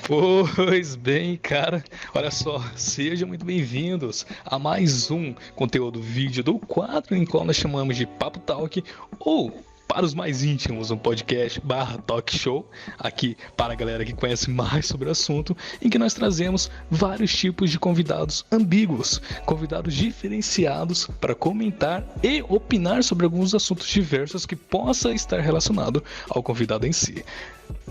Pois bem, cara, olha só, sejam muito bem-vindos a mais um conteúdo vídeo do quadro em qual nós chamamos de Papo Talk, ou para os mais íntimos, um podcast barra talk show, aqui para a galera que conhece mais sobre o assunto, em que nós trazemos vários tipos de convidados ambíguos, convidados diferenciados para comentar e opinar sobre alguns assuntos diversos que possa estar relacionado ao convidado em si.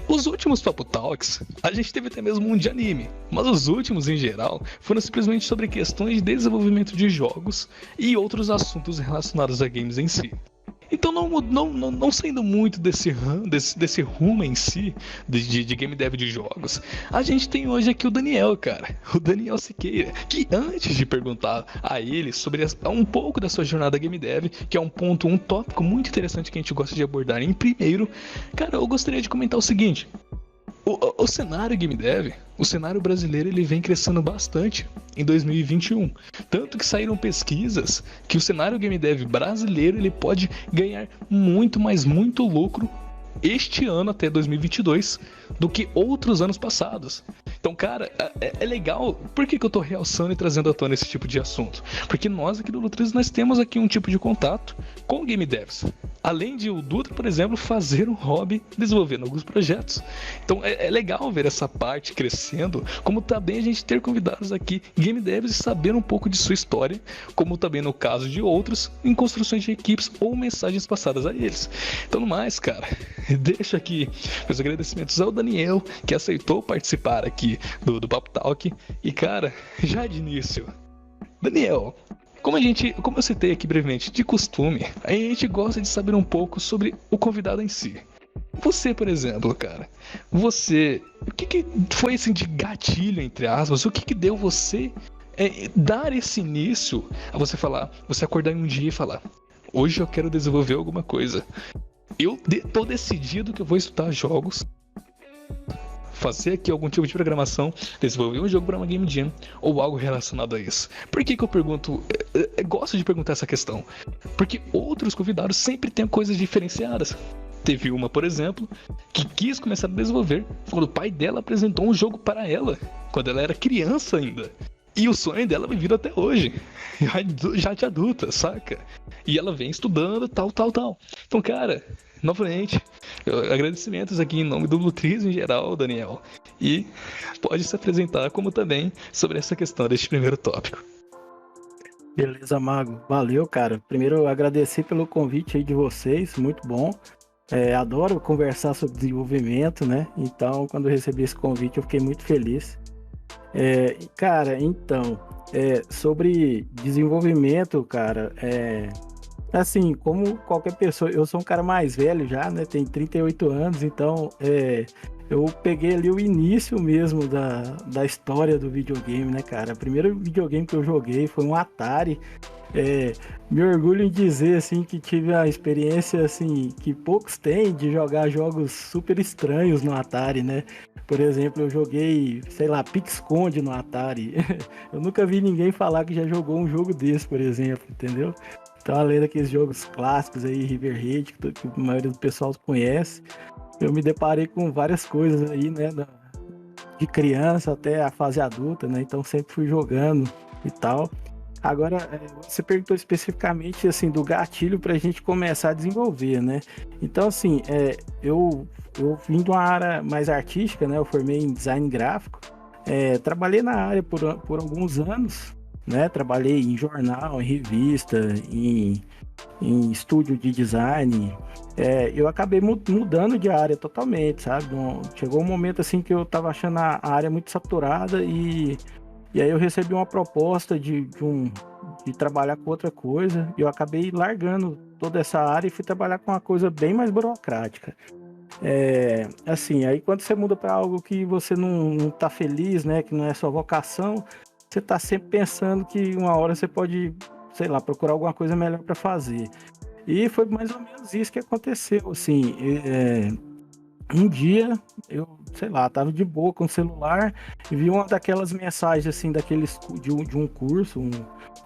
Os últimos Papo Talks, a gente teve até mesmo um de anime, mas os últimos em geral foram simplesmente sobre questões de desenvolvimento de jogos e outros assuntos relacionados a games em si. Então, não saindo muito desse rumo em si, de game dev de jogos, a gente tem hoje aqui o Daniel, cara. O Daniel Siqueira, que antes de perguntar a ele sobre um pouco da sua jornada game dev, que é um tópico muito interessante que a gente gosta de abordar em primeiro, cara, eu gostaria de comentar o seguinte. O cenário game dev, o cenário brasileiro, ele vem crescendo bastante em 2021. Tanto que saíram pesquisas que o cenário game dev brasileiro ele pode ganhar muito, mas muito lucro este ano até 2022 do que outros anos passados. Então, cara, é legal. Por que eu tô realçando e trazendo à tona esse tipo de assunto? Porque nós aqui do Lutriz, nós temos aqui um tipo de contato com game devs. Além de o Dutra, por exemplo, fazer um hobby desenvolvendo alguns projetos. Então é legal ver essa parte crescendo, como também a gente ter convidados aqui, game devs, e saber um pouco de sua história, como também no caso de outros, em construções de equipes ou mensagens passadas a eles. Então, no mais, cara, deixo aqui meus agradecimentos ao Daniel, que aceitou participar aqui do Papo Talk. E, cara, já de início, Daniel, como eu citei aqui brevemente, de costume, a gente gosta de saber um pouco sobre o convidado em si. Você, por exemplo, cara, o que foi assim de gatilho, entre aspas, o que deu você dar esse início a você acordar em um dia e falar, hoje eu quero desenvolver alguma coisa. Tô decidido que eu vou estudar jogos, fazer aqui algum tipo de programação, desenvolver um jogo para uma Game Jam ou algo relacionado a isso. Por que eu pergunto? Gosto de perguntar essa questão. Porque outros convidados sempre têm coisas diferenciadas. Teve uma, por exemplo, que quis começar a desenvolver quando o pai dela apresentou um jogo para ela, quando ela era criança ainda. E o sonho dela vai vir até hoje, já de adulta, saca? E ela vem estudando, tal. Então, cara, novamente, agradecimentos aqui em nome do Lutriz em geral, Daniel. E pode se apresentar como também sobre essa questão deste primeiro tópico. Beleza, Mago. Valeu, cara. Primeiro, agradecer pelo convite aí de vocês, muito bom. Adoro conversar sobre desenvolvimento, né? Então, quando eu recebi esse convite, eu fiquei muito feliz. Cara, então, sobre desenvolvimento, cara, assim, como qualquer pessoa, eu sou um cara mais velho já, né? Tenho 38 anos, então eu peguei ali o início mesmo da história do videogame, né, cara? O primeiro videogame que eu joguei foi um Atari. Me orgulho em dizer, assim, que tive a experiência, assim, que poucos têm de jogar jogos super estranhos no Atari, né? Por exemplo, eu joguei, sei lá, Pique-Esconde no Atari. Eu nunca vi ninguém falar que já jogou um jogo desse, por exemplo, entendeu? Então, além daqueles jogos clássicos aí, River Raid, que a maioria do pessoal conhece, eu me deparei com várias coisas aí, né? De criança até a fase adulta, né? Então, sempre fui jogando e tal. Agora, você perguntou especificamente, assim, do gatilho pra gente começar a desenvolver, né? Então, assim, eu vim de uma área mais artística, né? Eu formei em design gráfico. Trabalhei na área por alguns anos, né? Trabalhei em jornal, em revista, em estúdio de design. Eu acabei mudando de área totalmente, sabe? Chegou um momento, assim, que eu tava achando a área muito saturada e aí eu recebi uma proposta de trabalhar com outra coisa, e eu acabei largando toda essa área e fui trabalhar com uma coisa bem mais burocrática. Assim, aí quando você muda para algo que você não tá feliz, né, que não é sua vocação, você tá sempre pensando que uma hora você pode, sei lá, procurar alguma coisa melhor para fazer. E foi mais ou menos isso que aconteceu, assim. Um dia, eu, sei lá, tava de boa com o celular e vi uma daquelas mensagens, assim, de um curso,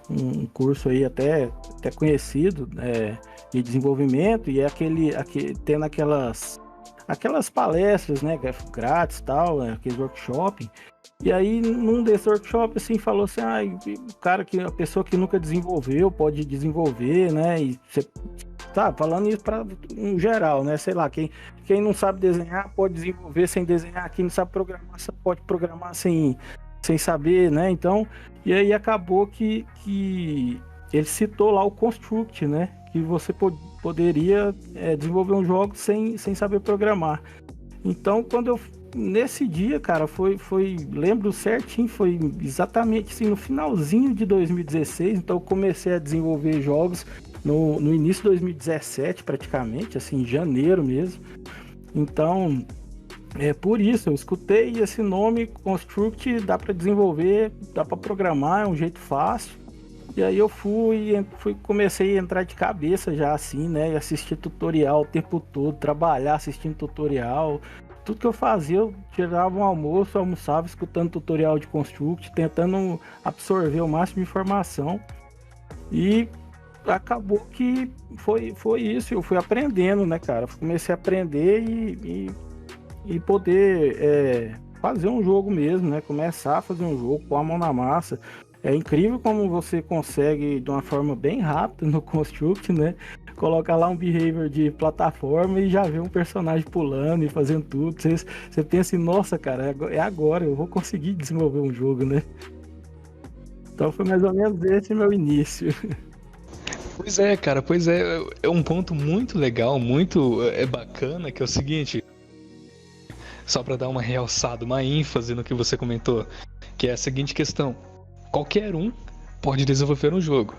um curso aí até conhecido, de desenvolvimento, e tendo aquelas palestras, né, grátis e tal, aqueles workshop. E aí, num desses workshops, assim, falou assim, a pessoa que nunca desenvolveu pode desenvolver, né, e você tá falando isso para em geral, né, sei lá, quem não sabe desenhar pode desenvolver sem desenhar, quem não sabe programar pode programar sem saber, né, então, e aí acabou que ele citou lá o Construct, né, que você poderia desenvolver um jogo sem saber programar. Então, nesse dia, cara, lembro certinho, foi exatamente assim, no finalzinho de 2016, então eu comecei a desenvolver jogos no início de 2017, praticamente, assim, em janeiro mesmo. Então, por isso, eu escutei esse nome, Construct, dá para desenvolver, dá para programar, é um jeito fácil. E aí eu comecei a entrar de cabeça já assim, né? E assistir tutorial o tempo todo, trabalhar assistindo tutorial. Tudo que eu fazia, eu tirava um almoço, almoçava escutando tutorial de Construct, tentando absorver o máximo de informação. E acabou que foi isso, eu fui aprendendo, né, cara? Comecei a aprender e poder fazer um jogo mesmo, né? Começar a fazer um jogo, pôr a mão na massa. É incrível como você consegue, de uma forma bem rápida no Construct, né? Colocar lá um behavior de plataforma e já ver um personagem pulando e fazendo tudo. Você pensa assim, nossa, cara, é agora, eu vou conseguir desenvolver um jogo, né? Então foi mais ou menos esse meu início. Pois é, cara, é um ponto muito legal, muito bacana, que é o seguinte, só para dar uma realçada, uma ênfase no que você comentou, que é a seguinte questão: qualquer um pode desenvolver um jogo.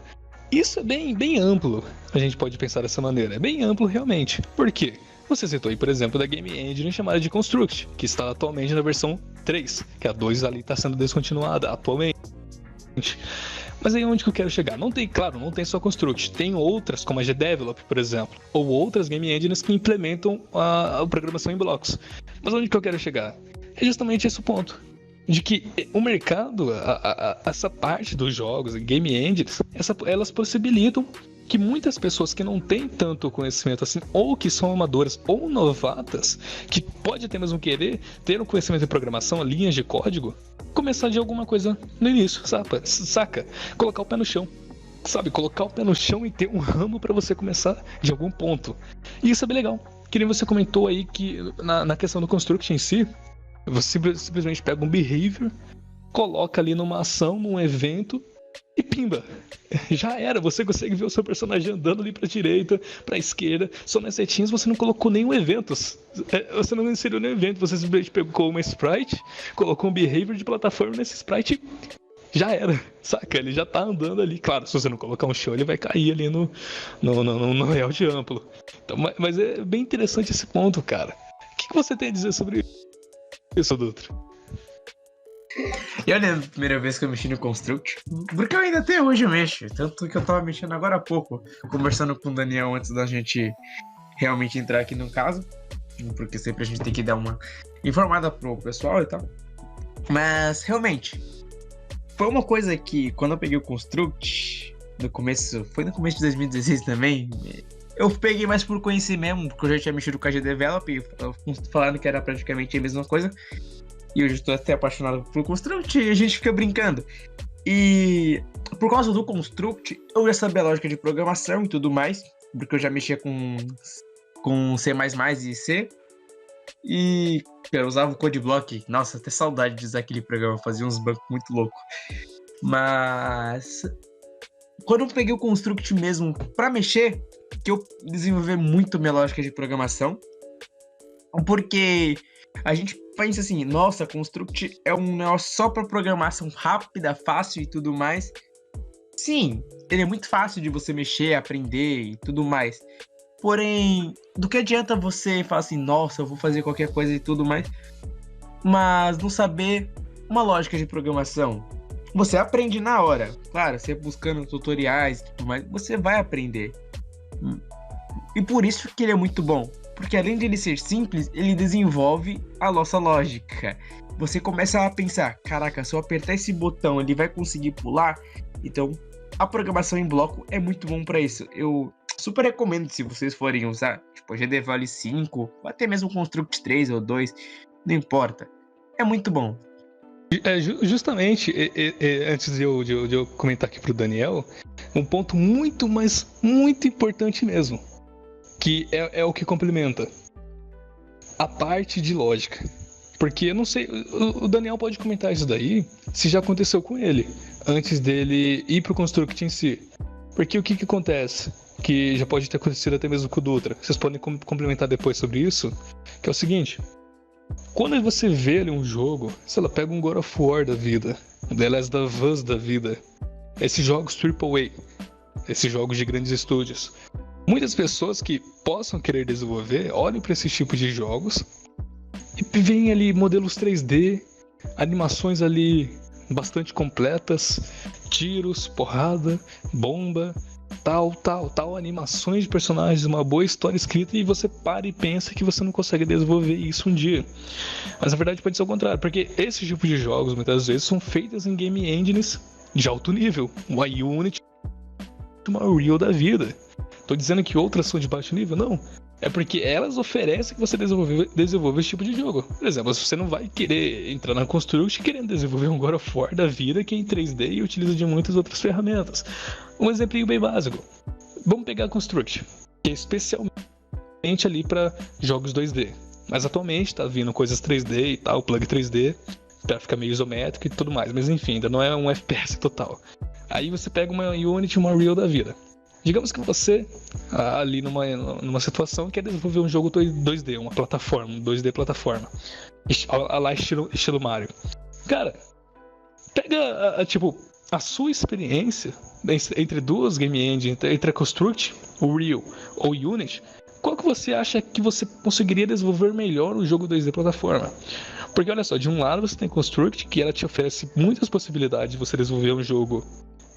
Isso é bem amplo, a gente pode pensar dessa maneira, é bem amplo realmente. Por quê? Você citou aí, por exemplo, da Game Engine chamada de Construct, que está atualmente na versão 3, que a 2 ali está sendo descontinuada atualmente. Mas aí onde que eu quero chegar? Não tem só Construct, tem outras, como a GDevelop, por exemplo, ou outras Game Engines que implementam a programação em blocos. Mas onde que eu quero chegar? É justamente esse o ponto. De que o mercado, essa parte dos jogos, Game Engines, elas possibilitam que muitas pessoas que não têm tanto conhecimento assim, ou que são amadoras ou novatas, que pode até mesmo querer ter um conhecimento de programação, linhas de código, começar de alguma coisa no início, saca? Colocar o pé no chão. Sabe, colocar o pé no chão e ter um ramo para você começar de algum ponto. E isso é bem legal. Que nem você comentou aí que na questão do Construct em si, você simplesmente pega um behavior, coloca ali numa ação, num evento e pimba. Já era, você consegue ver o seu personagem andando ali pra direita, pra esquerda, só nas setinhas você não colocou nenhum evento. Você não inseriu nenhum evento, você simplesmente pegou uma sprite, colocou um behavior de plataforma nesse sprite e já era, saca? Ele já tá andando ali. Claro, se você não colocar um show, ele vai cair ali no layout amplo. Então, mas é bem interessante esse ponto, cara. O que você tem a dizer sobre isso, Dutra? E olha, a primeira vez que eu mexi no Construct, porque eu ainda até hoje mexo, tanto que eu tava mexendo agora há pouco, conversando com o Daniel antes da gente realmente entrar aqui no caso, porque sempre a gente tem que dar uma informada pro pessoal e tal. Mas, realmente, foi uma coisa que, quando eu peguei o Construct, foi no começo de 2016 também, eu peguei mais por conhecer mesmo, porque eu já tinha mexido com a GDevelop, falando que era praticamente a mesma coisa. E eu já estou até apaixonado por Construct e a gente fica brincando. E por causa do Construct, eu já sabia a lógica de programação e tudo mais, porque eu já mexia com C++ e C. E eu usava o CodeBlock. Nossa, até saudade de usar aquele programa, fazia uns bancos muito loucos. Mas quando eu peguei o Construct mesmo para mexer, que eu desenvolvi muito minha lógica de programação, porque a gente pensa assim, nossa, Construct é um negócio só para programação rápida, fácil e tudo mais. Sim, ele é muito fácil de você mexer, aprender e tudo mais. Porém, do que adianta você falar assim, nossa, eu vou fazer qualquer coisa e tudo mais, mas não saber uma lógica de programação? Você aprende na hora. Claro, você buscando tutoriais e tudo mais, você vai aprender. E por isso que ele é muito bom. Porque além de ele ser simples, ele desenvolve a nossa lógica. Você começa a pensar, caraca, se eu apertar esse botão, ele vai conseguir pular? Então, a programação em bloco é muito bom pra isso. Eu super recomendo se vocês forem usar, tipo, GDVali 5, ou até mesmo Construct 3 ou 2, não importa. É muito bom. Justamente, antes de eu comentar aqui pro Daniel, um ponto muito, mas muito importante mesmo, que é o que complementa a parte de lógica. Porque eu não sei, o Daniel pode comentar isso daí, se já aconteceu com ele, antes dele ir pro Construct em si. Porque o que acontece? Que já pode ter acontecido até mesmo com o Dutra. Vocês podem complementar depois sobre isso, que é o seguinte: quando você vê ali um jogo, sei lá, pega um God of War da vida, The Last of Us da vida, esses jogos AAA, esses jogos de grandes estúdios, muitas pessoas que possam querer desenvolver olham para esses tipos de jogos e veem ali modelos 3D, animações ali bastante completas, tiros, porrada, bomba, tal, animações de personagens, uma boa história escrita, e você para e pensa que você não consegue desenvolver isso um dia. Mas na verdade pode ser o contrário, porque esse tipo de jogos muitas vezes são feitos em game engines de alto nível, uma Unity, uma Unreal da vida. Tô dizendo que outras são de baixo nível? Não. É porque elas oferecem que você desenvolva esse tipo de jogo. Por exemplo, você não vai querer entrar na Construct querendo desenvolver um God of War da vida que é em 3D e utiliza de muitas outras ferramentas. Um exemplinho bem básico. Vamos pegar a Construct, que é especialmente ali para jogos 2D. Mas atualmente tá vindo coisas 3D e tal, plug 3D, pra ficar meio isométrico e tudo mais. Mas enfim, ainda não é um FPS total. Aí você pega uma Unity, uma Unreal da vida. Digamos que você, ali numa situação, quer desenvolver um jogo 2D, uma plataforma, um 2D plataforma, lá estilo Mario. Cara, pega, a sua experiência entre duas game engines, entre a Construct, o Unreal ou Unity, qual que você acha que você conseguiria desenvolver melhor um jogo 2D plataforma? Porque olha só, de um lado você tem a Construct, que ela te oferece muitas possibilidades de você desenvolver um jogo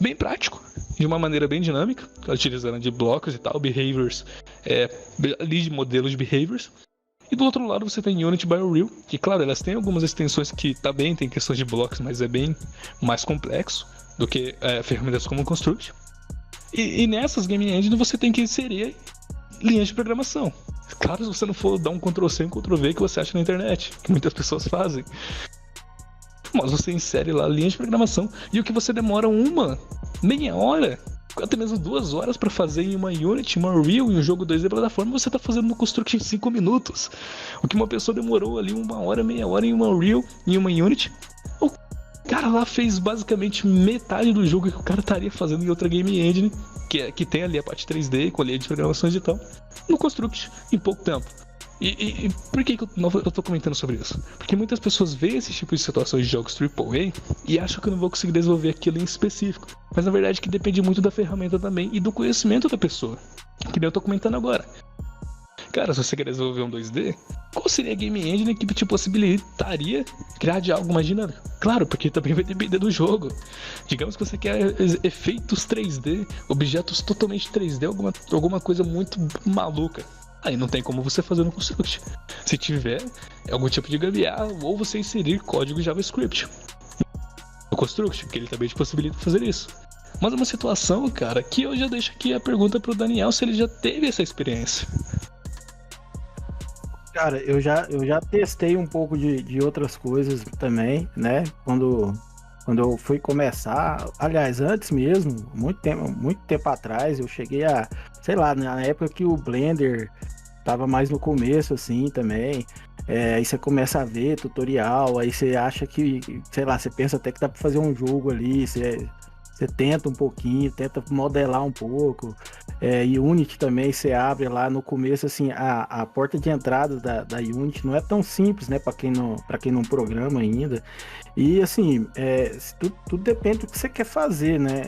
bem prático, de uma maneira bem dinâmica, utilizando de blocos e tal, behaviors, ali de modelos de behaviors. E do outro lado você tem Unity by Unreal, que claro, elas têm algumas extensões que também tem questões de blocos, mas é bem mais complexo do que ferramentas como o Construct. E nessas game engines você tem que inserir linhas de programação. Claro, se você não for dar um Ctrl+C e um Ctrl+V que você acha na internet, que muitas pessoas fazem. Mas você insere lá linhas de programação, e o que você demora meia hora, até mesmo 2 horas para fazer em uma Unity, uma Unreal, em um jogo 2D plataforma, você tá fazendo no Construct em 5 minutos. O que uma pessoa demorou ali 1 hora, meia hora em uma Unreal, em uma Unity, o cara lá fez basicamente metade do jogo que o cara estaria fazendo em outra game engine, que tem ali a parte 3D, com a linha de programações e tal, no Construct, em pouco tempo. E por que eu tô comentando sobre isso? Porque muitas pessoas veem esse tipo de situações de jogos AAA e acham que eu não vou conseguir desenvolver aquilo em específico. Mas na verdade que depende muito da ferramenta também e do conhecimento da pessoa. Que nem eu tô comentando agora. Cara, se você quer desenvolver um 2D, qual seria a game engine que te possibilitaria criar de algo mais dinâmico? Claro, porque também vai depender do jogo. Digamos que você quer efeitos 3D, objetos totalmente 3D, alguma coisa muito maluca. Aí não tem como você fazer no Construct. Se tiver algum tipo de gambiarra, ou você inserir código JavaScript no Construct, que ele também te possibilita fazer isso. Mas é uma situação, cara, que eu já deixo aqui a pergunta pro Daniel se ele já teve essa experiência. Cara, eu já testei um pouco de outras coisas também, né? Quando eu fui começar, aliás, antes mesmo, muito tempo atrás, eu cheguei a, sei lá, na época que o Blender tava mais no começo, assim, também. Aí você começa a ver tutorial, aí você acha que, sei lá, você pensa até que dá pra fazer um jogo ali, você tenta um pouquinho, tenta modelar um pouco. E Unity também, você abre lá no começo, assim, a porta de entrada da Unity não é tão simples, né, para quem não programa ainda. E assim, tudo depende do que você quer fazer, né?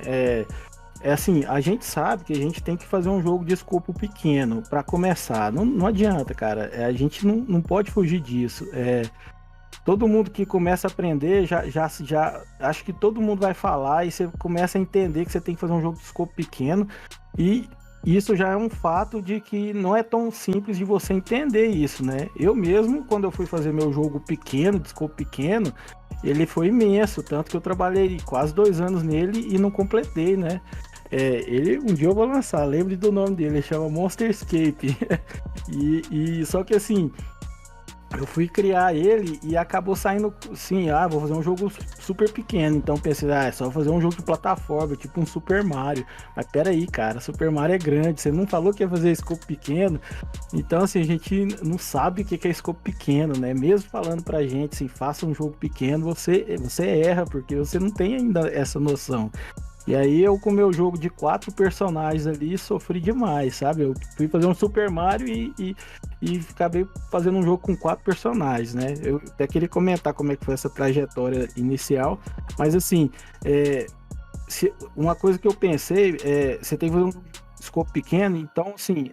Assim, a gente sabe que a gente tem que fazer um jogo de escopo pequeno para começar. Não adianta, cara. A gente não pode fugir disso. Todo mundo que começa a aprender, já acho que todo mundo vai falar e você começa a entender que você tem que fazer um jogo de escopo pequeno e isso já é um fato de que não é tão simples de você entender isso, né? Eu mesmo, quando eu fui fazer meu jogo pequeno, de scope pequeno, ele foi imenso, tanto que eu trabalhei quase 2 anos nele e não completei, né? Ele, um dia eu vou lançar, lembre do nome dele, ele chama Monster Escape. Só que assim, eu fui criar ele e acabou saindo assim, vou fazer um jogo super pequeno. Então pensei, é só fazer um jogo de plataforma, tipo um Super Mario. Mas peraí, cara, Super Mario é grande, você não falou que ia fazer scope pequeno. Então assim, a gente não sabe o que é scope pequeno, né? Mesmo falando pra gente, assim, faça um jogo pequeno, você erra, porque você não tem ainda essa noção. E aí eu com o meu jogo de 4 personagens ali sofri demais, sabe? Eu fui fazer um Super Mario e acabei fazendo um jogo com 4 personagens, né? Eu até queria comentar como é que foi essa trajetória inicial, mas assim, uma coisa que eu pensei, você tem que fazer um scope pequeno, então assim,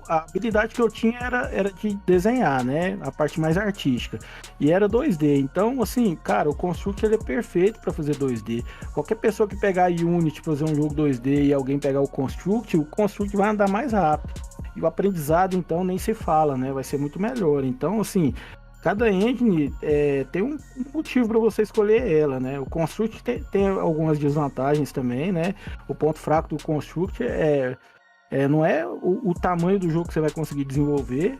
a habilidade que eu tinha era de desenhar, né? A parte mais artística. E era 2D. Então, assim, cara, o Construct ele é perfeito para fazer 2D. Qualquer pessoa que pegar a Unity fazer um jogo 2D e alguém pegar o Construct vai andar mais rápido. E o aprendizado, então, nem se fala, né? Vai ser muito melhor. Então, assim, cada engine tem um motivo para você escolher ela, né? O Construct tem algumas desvantagens também, né? O ponto fraco do Construct não é o tamanho do jogo que você vai conseguir desenvolver,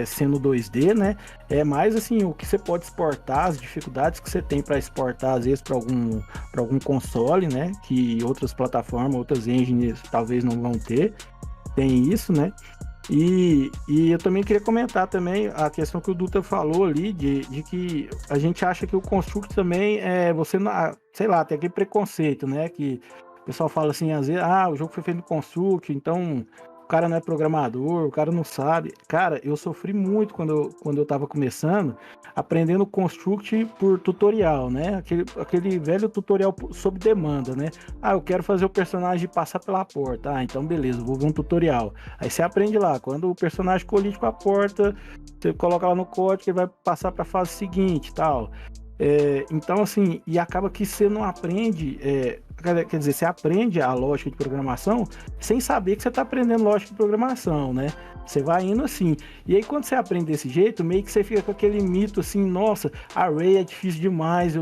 sendo 2D, né? É mais assim, o que você pode exportar, as dificuldades que você tem para exportar, às vezes, para algum console, né? Que outras plataformas, outras engines talvez não vão ter. Tem isso, né? E eu também queria comentar também a questão que o Dutra falou ali, de que a gente acha que o Construct também você não, sei lá, tem aquele preconceito, né? Que o pessoal fala assim, às vezes, o jogo foi feito no Construct, então o cara não é programador, o cara não sabe. Cara, eu sofri muito quando eu tava começando, aprendendo Construct por tutorial, né? Aquele velho tutorial sob demanda, né? Eu quero fazer o personagem passar pela porta. Então beleza, vou ver um tutorial. Aí você aprende lá, quando o personagem colide com a porta, você coloca lá no código, ele vai passar para a fase seguinte e tal. Então, assim, e acaba que você não aprende, quer dizer, você aprende a lógica de programação sem saber que você está aprendendo lógica de programação, né? Você vai indo assim. E aí, quando você aprende desse jeito, meio que você fica com aquele mito assim, nossa, array é difícil demais,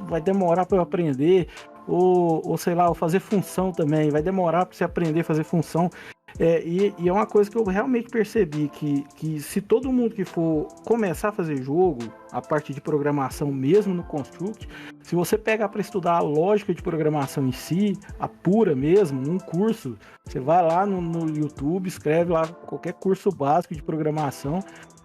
vai demorar para eu aprender. Ou sei lá, fazer função também, vai demorar para você aprender a fazer função. E é uma coisa que eu realmente percebi, que se todo mundo que for começar a fazer jogo, a parte de programação mesmo no Construct, se você pegar para estudar a lógica de programação em si, a pura mesmo, num curso, você vai lá no YouTube, escreve lá qualquer curso básico de programação,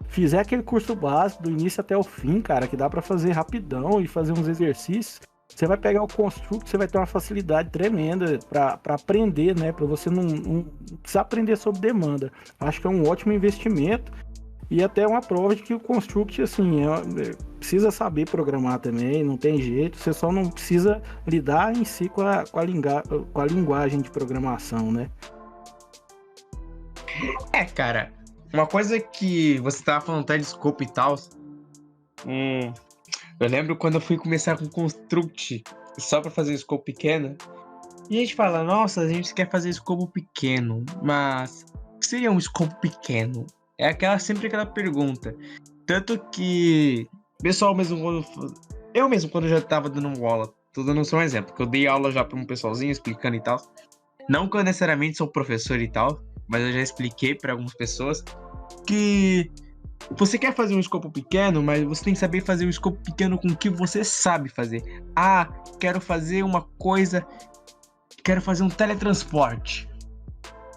fizer aquele curso básico do início até o fim, cara, que dá para fazer rapidão e fazer uns exercícios, você vai pegar o Construct, você vai ter uma facilidade tremenda para aprender, né? Para você não precisar aprender sob demanda. Acho que é um ótimo investimento e até uma prova de que o Construct, assim, precisa saber programar também, não tem jeito. Você só não precisa lidar em si com a linguagem de programação, né? Cara, uma coisa que você tava falando até de scope e tal. Eu lembro quando eu fui começar com Construct, só para fazer scope pequeno, e a gente fala, nossa, a gente quer fazer scope pequeno, mas o que seria um scope pequeno? Sempre aquela pergunta. Tanto que pessoal mesmo, eu mesmo quando eu já tava dando aula, tô dando só um exemplo, que eu dei aula já para um pessoalzinho explicando e tal, não que eu necessariamente sou professor e tal, mas eu já expliquei para algumas pessoas que você quer fazer um escopo pequeno, mas você tem que saber fazer um escopo pequeno com o que você sabe fazer. Quero fazer uma coisa, quero fazer um teletransporte.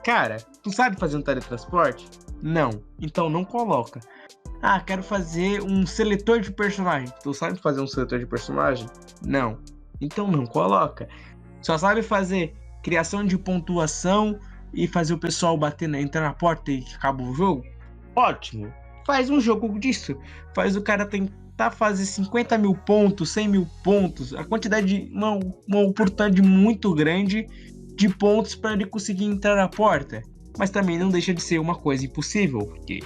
Cara, tu sabe fazer um teletransporte? Não, então não coloca. Quero fazer um seletor de personagem. Tu sabe fazer um seletor de personagem? Não, então não coloca. Só sabe fazer criação de pontuação e fazer o pessoal entrar na porta e acaba o jogo? Ótimo. Faz um jogo disso. Faz o cara tentar fazer 50 mil pontos, 100 mil pontos. A quantidade uma oportunidade muito grande de pontos para ele conseguir entrar na porta. Mas também não deixa de ser uma coisa impossível. Porque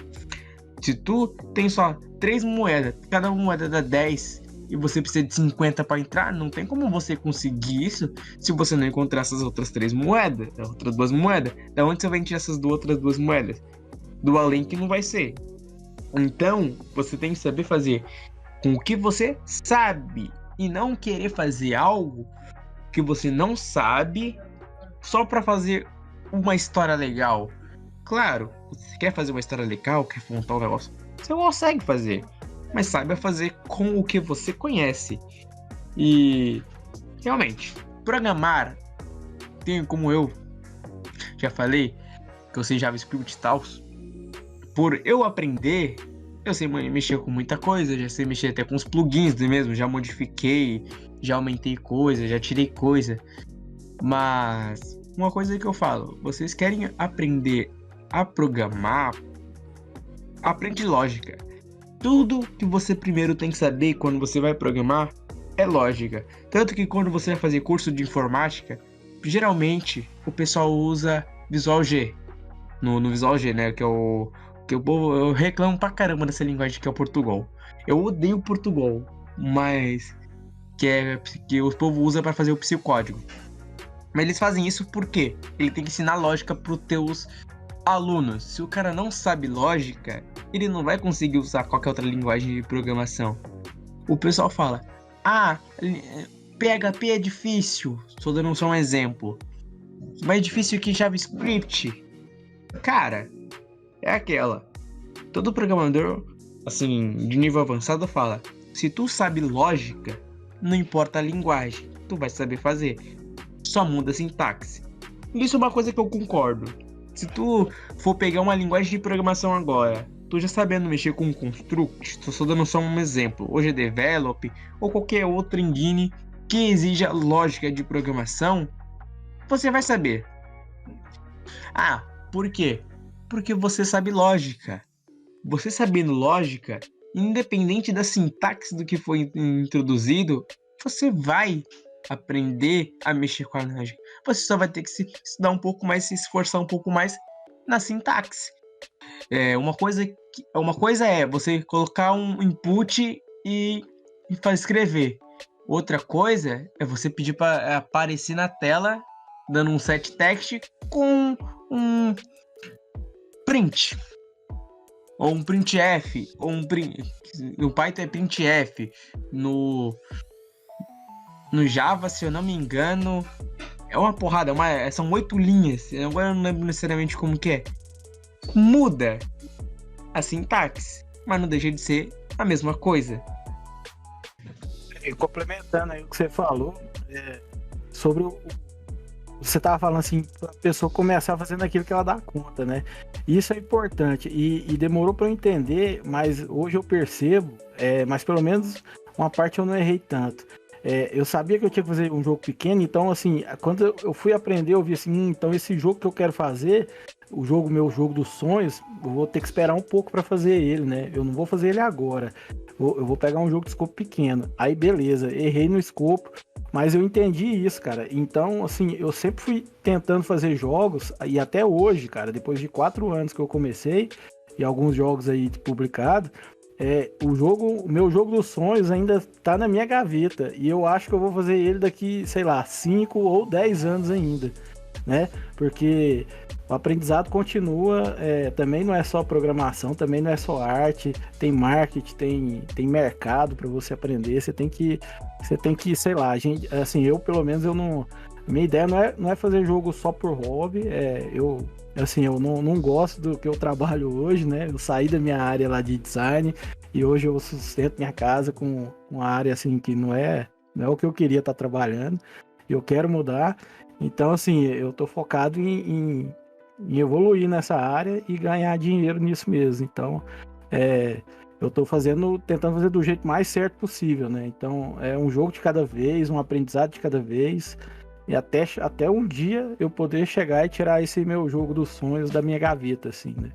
se tu tem só 3 moedas, cada moeda dá 10, e você precisa de 50 para entrar, não tem como você conseguir isso se você não encontrar essas outras 3 moedas, outras 2 moedas. Da onde você vai tirar essas outras 2 moedas? Do além que não vai ser. Então, você tem que saber fazer com o que você sabe e não querer fazer algo que você não sabe só para fazer uma história legal. Claro, você quer fazer uma história legal, quer montar um negócio, você consegue fazer, mas saiba fazer com o que você conhece. E realmente, programar, tem como eu já falei, que eu sei JavaScript e tal, por eu aprender, eu sei mexer com muita coisa, já sei mexer até com os plugins mesmo, já modifiquei, já aumentei coisa, já tirei coisa. Mas uma coisa que eu falo, vocês querem aprender a programar, aprende lógica. Tudo que você primeiro tem que saber quando você vai programar é lógica. Tanto que quando você vai fazer curso de informática, geralmente o pessoal usa Visual G. No Visual G, né? Eu reclamo pra caramba dessa linguagem que é o Portugal. Eu odeio Portugal, mas que o povo usa para fazer o psicódigo. Mas eles fazem isso porque ele tem que ensinar lógica pros teus alunos. Se o cara não sabe lógica, ele não vai conseguir usar qualquer outra linguagem de programação. O pessoal fala, PHP é difícil. Estou dando só um exemplo. Mais difícil que JavaScript. Cara, é aquela. Todo programador, assim, de nível avançado fala, se tu sabe lógica, não importa a linguagem, tu vai saber fazer. Só muda a sintaxe. Isso é uma coisa que eu concordo. Se tu for pegar uma linguagem de programação agora, tu já sabendo mexer com construct, tô só dando só um exemplo, hoje é develop, ou qualquer outra engine que exija lógica de programação, você vai saber. Por quê? Porque você sabe lógica. Você sabendo lógica, independente da sintaxe do que foi introduzido, você vai aprender a mexer com a lógica. Você só vai ter que se estudar um pouco mais, se esforçar um pouco mais na sintaxe. Uma coisa é você colocar um input e escrever. Outra coisa é você pedir para aparecer na tela, dando um set text com um print. Ou um printf, ou um print. No Python é printf. No Java, se eu não me engano, é uma porrada, são 8 linhas. Agora eu não lembro necessariamente como que é. Muda a sintaxe, mas não deixa de ser a mesma coisa. E complementando aí o que você falou, sobre você tava falando assim, a pessoa começar fazendo aquilo que ela dá conta, né? Isso é importante e demorou para eu entender, mas hoje eu percebo, mas pelo menos uma parte eu não errei tanto. Eu sabia que eu tinha que fazer um jogo pequeno, então assim, quando eu fui aprender, eu vi assim, então esse jogo que eu quero fazer, meu jogo dos sonhos, eu vou ter que esperar um pouco para fazer ele, né? Eu não vou fazer ele agora. Eu vou pegar um jogo de escopo pequeno. Aí beleza, errei no escopo, mas eu entendi isso, cara. Então, assim, eu sempre fui tentando fazer jogos, e até hoje, cara, depois de 4 anos que eu comecei, e alguns jogos aí publicados, o meu jogo dos sonhos ainda tá na minha gaveta, e eu acho que eu vou fazer ele daqui, sei lá, 5 ou 10 anos ainda, né? Porque o aprendizado continua, também não é só programação, também não é só arte, tem marketing, tem mercado para você aprender, você tem que, sei lá, eu pelo menos minha ideia não é fazer jogo só por hobby, eu não gosto do que eu trabalho hoje, né? Eu saí da minha área lá de design e hoje eu sustento minha casa com uma área assim que não é o que eu queria estar trabalhando, eu quero mudar. Então, assim, eu tô focado em evoluir nessa área e ganhar dinheiro nisso mesmo. Então, eu tô tentando fazer do jeito mais certo possível, né? Então, é um jogo de cada vez, um aprendizado de cada vez, e até um dia eu poder chegar e tirar esse meu jogo dos sonhos da minha gaveta, assim, né?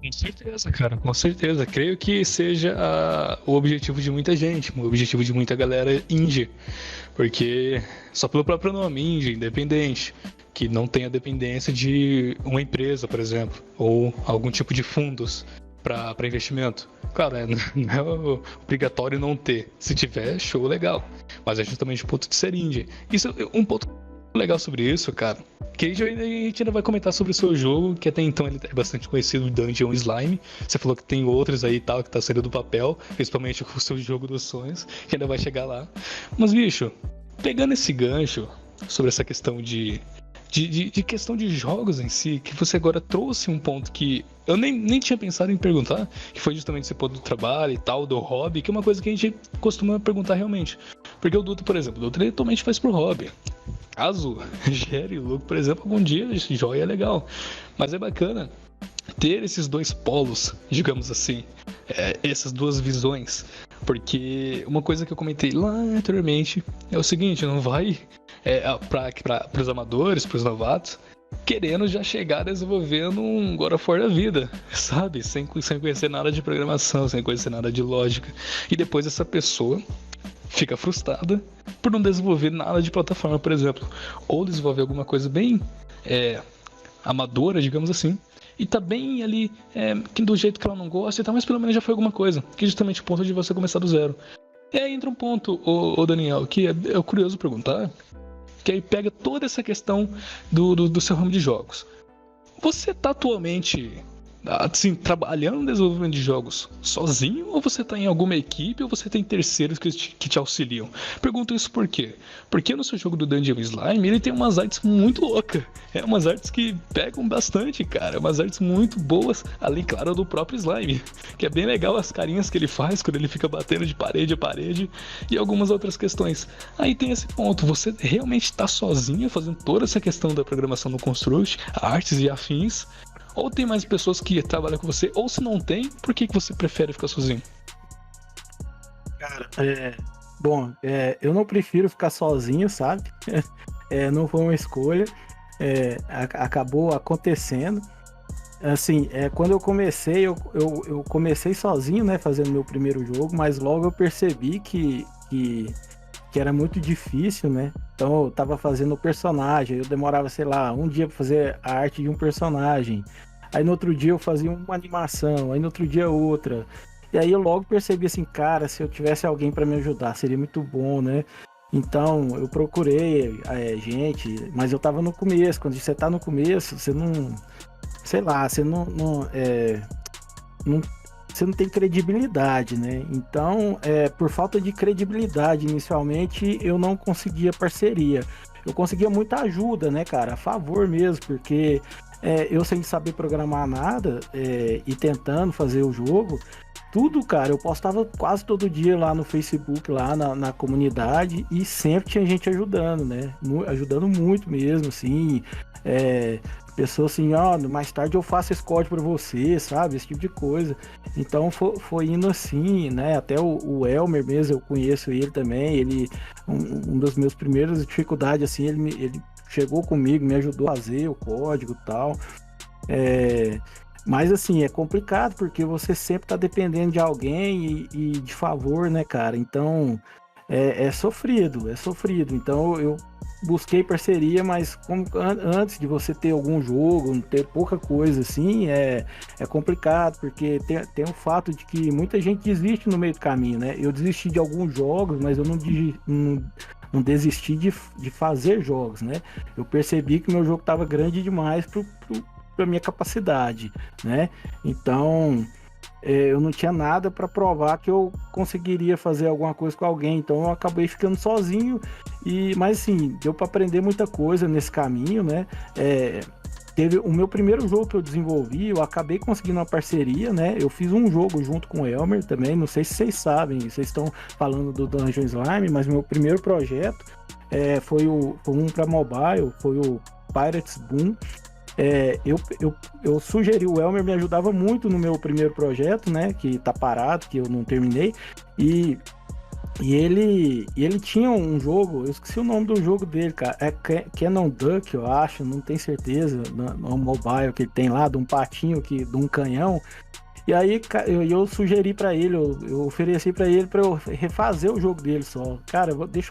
Com certeza, cara, com certeza. Creio que seja o objetivo de muita gente, o objetivo de muita galera indie. Porque só pelo próprio nome, indie, independente, que não tem a dependência de uma empresa, por exemplo, ou algum tipo de fundos. para investimento. Claro, não é obrigatório não ter. Se tiver, show, legal. Mas é justamente o ponto de ser indie. Isso é um ponto legal sobre isso, cara. Que a gente ainda vai comentar sobre o seu jogo, que até então ele é bastante conhecido, o Dungeon Slime. Você falou que tem outros aí e tal, que tá saindo do papel, principalmente com o seu jogo dos sonhos, que ainda vai chegar lá. Mas, bicho, pegando esse gancho sobre essa questão de questão de jogos em si, que você agora trouxe um ponto que eu nem tinha pensado em perguntar, que foi justamente esse ponto do trabalho e tal, do hobby, que é uma coisa que a gente costuma perguntar realmente. Porque o Duto, por exemplo, ele totalmente faz pro hobby. Caso gere lucro, por exemplo, algum dia joia é legal. Mas é bacana ter esses dois polos, digamos assim, essas duas visões. Porque uma coisa que eu comentei lá anteriormente é o seguinte, não vai para os amadores, para os novatos, querendo já chegar desenvolvendo um God of War da vida, sabe? Sem conhecer nada de programação, sem conhecer nada de lógica. E depois essa pessoa fica frustrada por não desenvolver nada de plataforma, por exemplo. Ou desenvolver alguma coisa bem amadora, digamos assim, e tá bem ali, que do jeito que ela não gosta e tal, mas pelo menos já foi alguma coisa, que é justamente o ponto de você começar do zero. E aí entra um ponto, ô Daniel, que é curioso perguntar, que aí pega toda essa questão do seu ramo de jogos. Você tá atualmente, assim, trabalhando no desenvolvimento de jogos sozinho, ou você tá em alguma equipe, ou você tem terceiros que te auxiliam? Pergunto isso por quê? Porque no seu jogo do Dungeon Slime, ele tem umas artes muito loucas. Umas artes que pegam bastante, cara. Umas artes muito boas, além, claro, do próprio Slime. Que é bem legal as carinhas que ele faz quando ele fica batendo de parede a parede e algumas outras questões. Aí tem esse ponto, você realmente tá sozinho fazendo toda essa questão da programação no Construct, artes e afins, ou tem mais pessoas que trabalham com você, ou se não tem, por que você prefere ficar sozinho? Cara, eu não prefiro ficar sozinho, sabe? Não foi uma escolha, acabou acontecendo. Assim, quando eu comecei, eu comecei sozinho, né, fazendo meu primeiro jogo, mas logo eu percebi que era muito difícil, né? Então eu tava fazendo o personagem, eu demorava, sei lá, um dia pra fazer a arte de um personagem. Aí no outro dia eu fazia uma animação, aí no outro dia outra. E aí eu logo percebi assim, cara, se eu tivesse alguém para me ajudar, seria muito bom, né? Então eu procurei gente, mas eu tava no começo. Quando você tá no começo, você não... Sei lá, você você não tem credibilidade, né? Então, por falta de credibilidade, inicialmente, eu não conseguia parceria. Eu conseguia muita ajuda, né, cara? A favor mesmo, porque eu sem saber programar nada e tentando fazer o jogo, tudo, cara, eu postava quase todo dia lá no Facebook, lá na comunidade, e sempre tinha gente ajudando, né? Ajudando muito mesmo, assim. Pessoa assim, mais tarde eu faço esse código para você, sabe? Esse tipo de coisa. Então foi indo assim, né? Até o Elmer mesmo, eu conheço ele também. Ele, um das minhas primeiras dificuldades, assim, ele chegou comigo, me ajudou a fazer o código e tal. Mas assim, é complicado porque você sempre tá dependendo de alguém e de favor, né, cara? Então é sofrido. Então eu busquei parceria, mas antes de você ter algum jogo, ter pouca coisa assim, é complicado, porque tem o fato de que muita gente desiste no meio do caminho, né? Eu desisti de alguns jogos, mas eu não desisti de fazer jogos, né? Eu percebi que meu jogo estava grande demais para minha capacidade, né? Então eu não tinha nada para provar que eu conseguiria fazer alguma coisa com alguém, então eu acabei ficando sozinho. Mas assim, deu para aprender muita coisa nesse caminho, né? Teve o meu primeiro jogo que eu desenvolvi, eu acabei conseguindo uma parceria, né? Eu fiz um jogo junto com o Elmer também, não sei se vocês sabem, vocês estão falando do Dungeon Slime, mas meu primeiro projeto foi um para mobile, foi o Pirates Boom. Eu sugeri, o Elmer me ajudava muito no meu primeiro projeto, né, que tá parado, que eu não terminei, e ele tinha um jogo, eu esqueci o nome do jogo dele, cara, Cannon Duck, eu acho, não tenho certeza, no mobile que ele tem lá, de um patinho, de um canhão. E aí eu sugeri pra ele, eu ofereci pra ele pra eu refazer o jogo dele só. Cara, vamos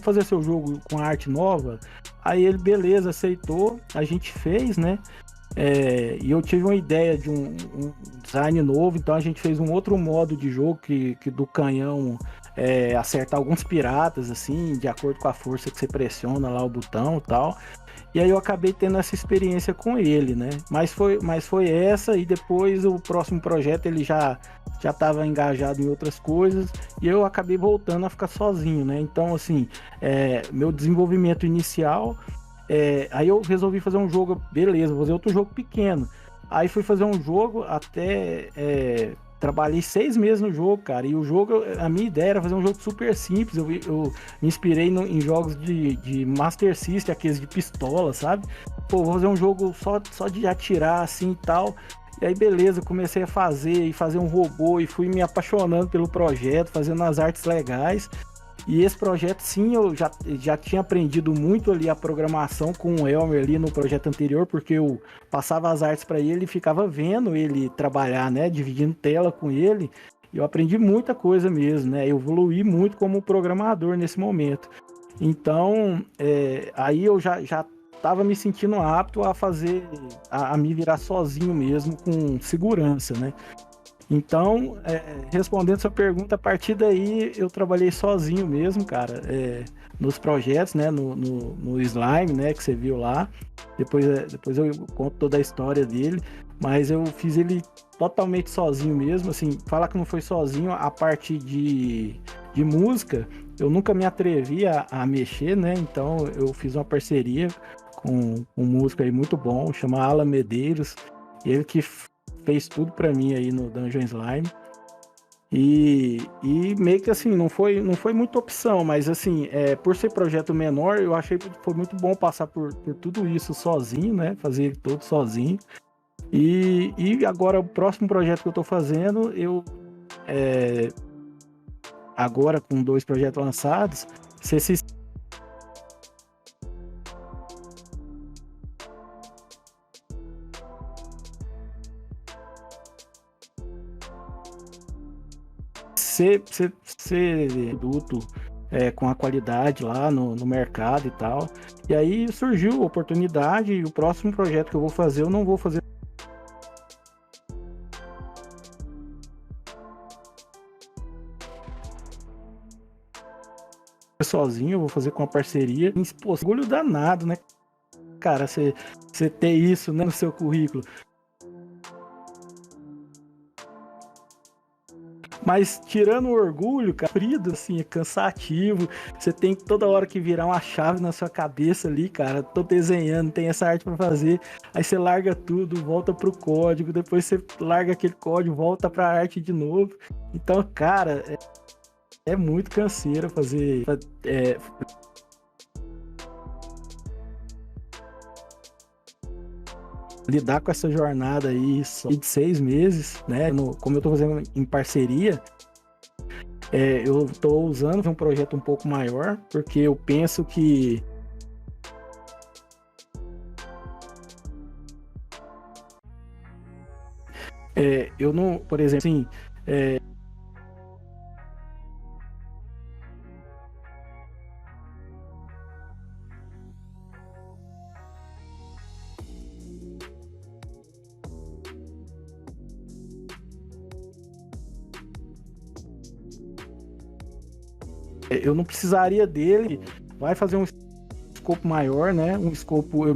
fazer seu jogo com arte nova? Aí ele, beleza, aceitou, a gente fez, né? E eu tive uma ideia de um design novo, então a gente fez um outro modo de jogo que do canhão acertar alguns piratas, assim, de acordo com a força que você pressiona lá o botão e tal. E aí eu acabei tendo essa experiência com ele, né? Mas foi essa, e depois o próximo projeto ele já estava engajado em outras coisas, e eu acabei voltando a ficar sozinho, né? Então, assim, meu desenvolvimento inicial... aí eu resolvi fazer um jogo, beleza, vou fazer outro jogo pequeno. Aí fui fazer um jogo até... trabalhei 6 meses no jogo, cara. E o jogo, a minha ideia era fazer um jogo super simples. Eu me inspirei em jogos de Master System, aqueles de pistola, sabe? Pô, vou fazer um jogo só de atirar assim e tal. E aí, beleza, comecei a fazer um robô e fui me apaixonando pelo projeto, fazendo as artes legais. E esse projeto, sim, eu já tinha aprendido muito ali a programação com o Elmer ali no projeto anterior, porque eu passava as artes para ele e ficava vendo ele trabalhar, né, dividindo tela com ele. E eu aprendi muita coisa mesmo, né, eu evoluí muito como programador nesse momento. Então, aí eu já estava me sentindo apto a a me virar sozinho mesmo, com segurança, né. Então, respondendo sua pergunta, a partir daí eu trabalhei sozinho mesmo, cara, nos projetos, né, no Slime, né, que você viu lá. Depois eu conto toda a história dele, mas eu fiz ele totalmente sozinho mesmo, assim, falar que não foi sozinho, a parte de música, eu nunca me atrevi a mexer, né, então eu fiz uma parceria com um músico aí muito bom, chama Alan Medeiros, ele que fez tudo pra mim aí no Dungeon Slime. E meio que assim, não foi muita opção, mas assim, por ser projeto menor, eu achei que foi muito bom passar por tudo isso sozinho, né? Fazer ele todo sozinho. E agora, o próximo projeto que eu tô fazendo, agora com 2 projetos lançados, ser produto com a qualidade lá no mercado e tal. E aí surgiu a oportunidade, e o próximo projeto que eu vou fazer, eu não vou fazer sozinho, eu vou fazer com uma parceria. Pô, orgulho danado, né, cara, você ter isso, né, no seu currículo. Mas tirando o orgulho, cara, sofrido, assim, é cansativo. Você tem toda hora que virar uma chave na sua cabeça ali, cara. Tô desenhando, tem essa arte pra fazer. Aí você larga tudo, volta pro código. Depois você larga aquele código, volta pra arte de novo. Então, cara, é muito canseiro fazer... lidar com essa jornada aí só de 6 meses, né? Como eu tô fazendo em parceria, eu tô usando um projeto um pouco maior, porque eu penso que eu não, por exemplo, assim, eu não precisaria dele, vai fazer um escopo maior, né? Um escopo,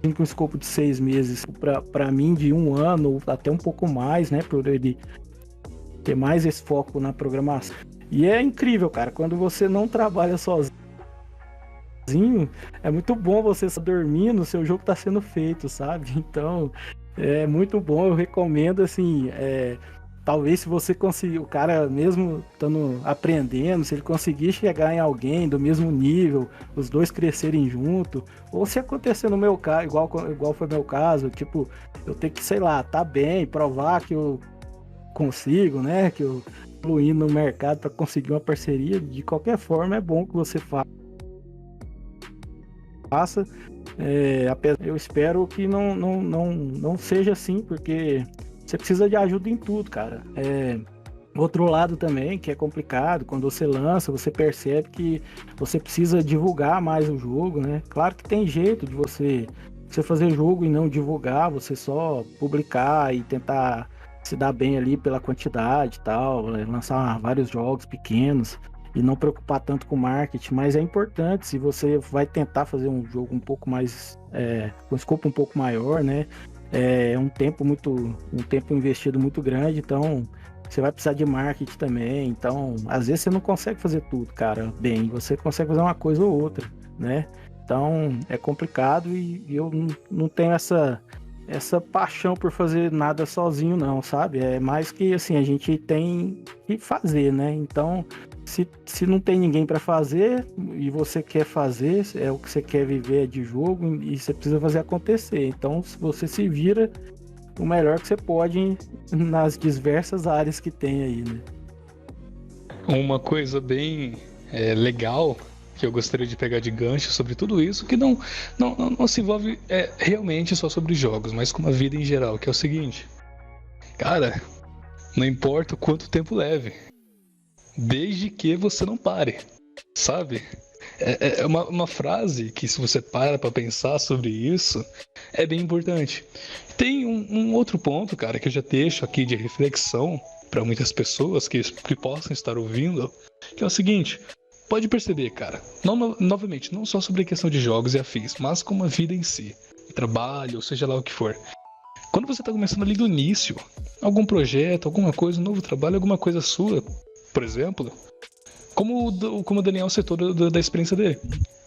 com um escopo de 6 meses, para mim de 1 ano, até um pouco mais, né? Por ele ter mais esse foco na programação. E é incrível, cara, quando você não trabalha sozinho, é muito bom você estar dormindo, o seu jogo tá sendo feito, sabe? Então, é muito bom, eu recomendo, assim, talvez se você conseguir, o cara mesmo estando aprendendo, se ele conseguir chegar em alguém do mesmo nível, os dois crescerem junto, ou se acontecer no meu caso, igual foi meu caso, tipo, eu tenho que, sei lá, tá bem, provar que eu consigo, né, que eu fluir no mercado para conseguir uma parceria, de qualquer forma é bom que você faça. Eu espero que não seja assim, porque você precisa de ajuda em tudo, cara. Outro lado também, que é complicado, quando você lança, você percebe que você precisa divulgar mais o jogo, né? Claro que tem jeito de você você fazer jogo e não divulgar, você só publicar e tentar se dar bem ali pela quantidade e tal, lançar vários jogos pequenos e não preocupar tanto com marketing, mas é importante se você vai tentar fazer um jogo um pouco mais, com escopo um pouco maior, né? É um tempo investido muito grande, então você vai precisar de marketing também, então às vezes você não consegue fazer tudo, cara, bem, você consegue fazer uma coisa ou outra, né? Então é complicado e eu não tenho essa paixão por fazer nada sozinho, não, sabe? É mais que assim, a gente tem que fazer, né? Então, se não tem ninguém para fazer e você quer fazer, é o que você quer viver é de jogo e você precisa fazer acontecer. Então, se você se vira o melhor que você pode nas diversas áreas que tem aí, né? Uma coisa bem legal que eu gostaria de pegar de gancho sobre tudo isso, que não se envolve realmente só sobre jogos, mas com a vida em geral, que é o seguinte, cara, não importa o quanto tempo leve, desde que você não pare, sabe? É uma frase que, se você para pra pensar sobre isso, é bem importante. Tem um outro ponto, cara, que eu já deixo aqui de reflexão para muitas pessoas que possam estar ouvindo, que é o seguinte: pode perceber, cara, novamente, não só sobre a questão de jogos e afins, mas como a vida em si, trabalho, ou seja lá o que for. Quando você tá começando ali do início, algum projeto, alguma coisa, um novo trabalho, alguma coisa sua, por exemplo, como o Daniel citou da experiência dele.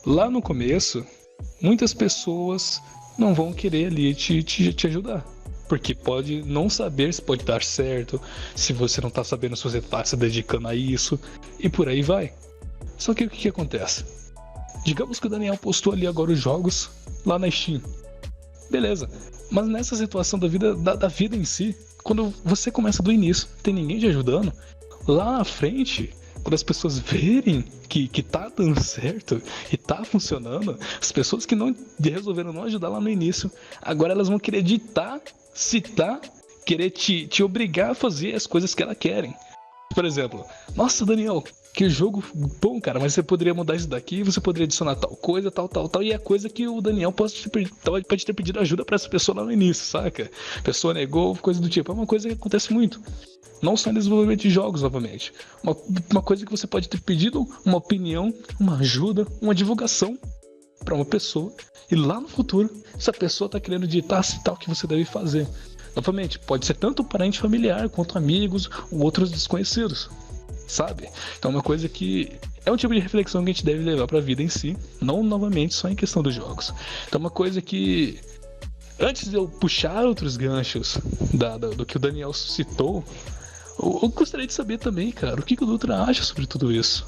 Lá no começo, muitas pessoas não vão querer ali te ajudar. Porque pode não saber se pode dar certo, se você não tá sabendo se você tá se dedicando a isso, e por aí vai. Só que o que acontece? Digamos que o Daniel postou ali agora os jogos lá na Steam. Beleza, mas nessa situação da vida em si, quando você começa do início, não tem ninguém te ajudando, lá na frente, quando as pessoas verem que tá dando certo e tá funcionando, as pessoas que não resolveram não ajudar lá no início, agora elas vão querer ditar, citar, querer te obrigar a fazer as coisas que elas querem. Por exemplo, nossa, Daniel, que jogo bom, cara, mas você poderia mudar isso daqui, você poderia adicionar tal coisa, tal, e é coisa que o Daniel pode ter pedido ajuda pra essa pessoa lá no início, saca? A pessoa negou, coisa do tipo. É uma coisa que acontece muito. Não só em desenvolvimento de jogos, novamente. Uma coisa que você pode ter pedido uma opinião, uma ajuda, uma divulgação pra uma pessoa, e lá no futuro, essa pessoa tá querendo ditar tal que você deve fazer. Novamente, pode ser tanto parente familiar, quanto amigos ou outros desconhecidos, sabe? Então é uma coisa que é um tipo de reflexão que a gente deve levar pra vida em si, não novamente só em questão dos jogos. Então é uma coisa que, antes de eu puxar outros ganchos do que o Daniel citou, eu gostaria de saber também, cara, o que o Dutra acha sobre tudo isso.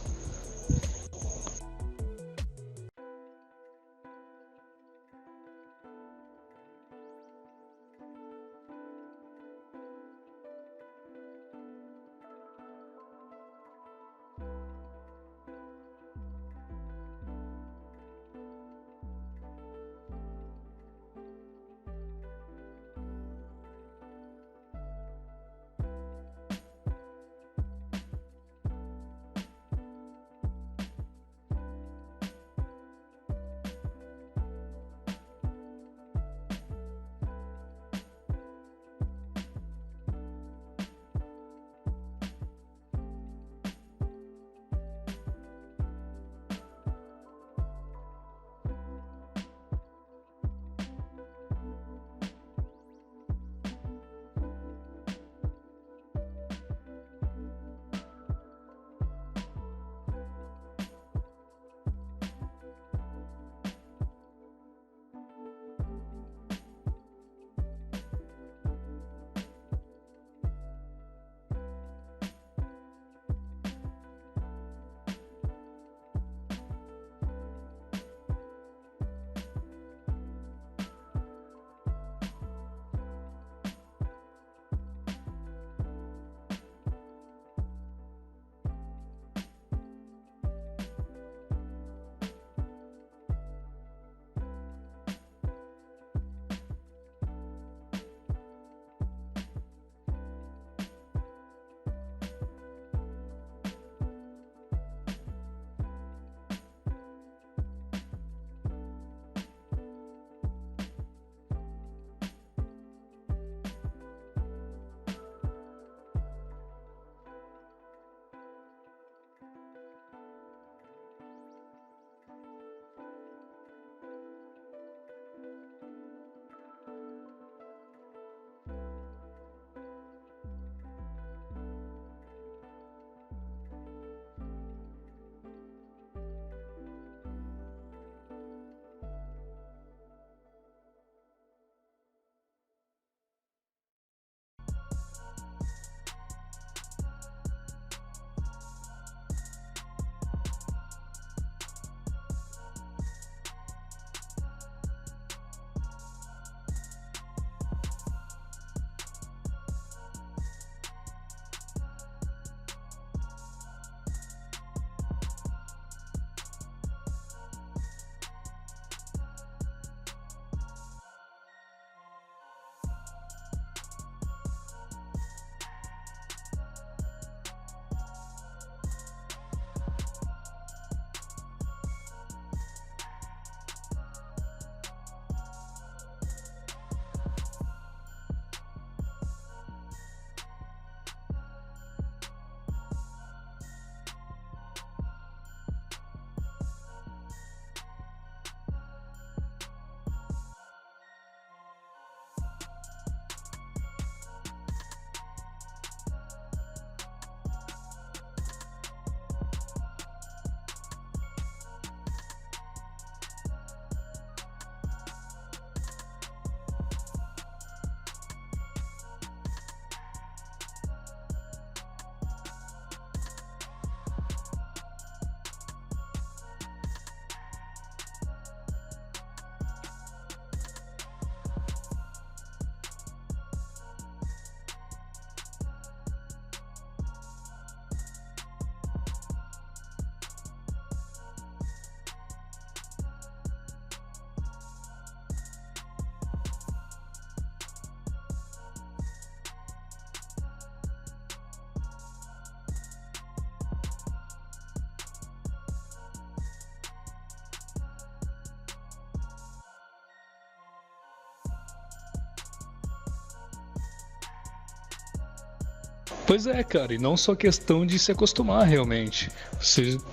Pois é, cara, e não só questão de se acostumar realmente.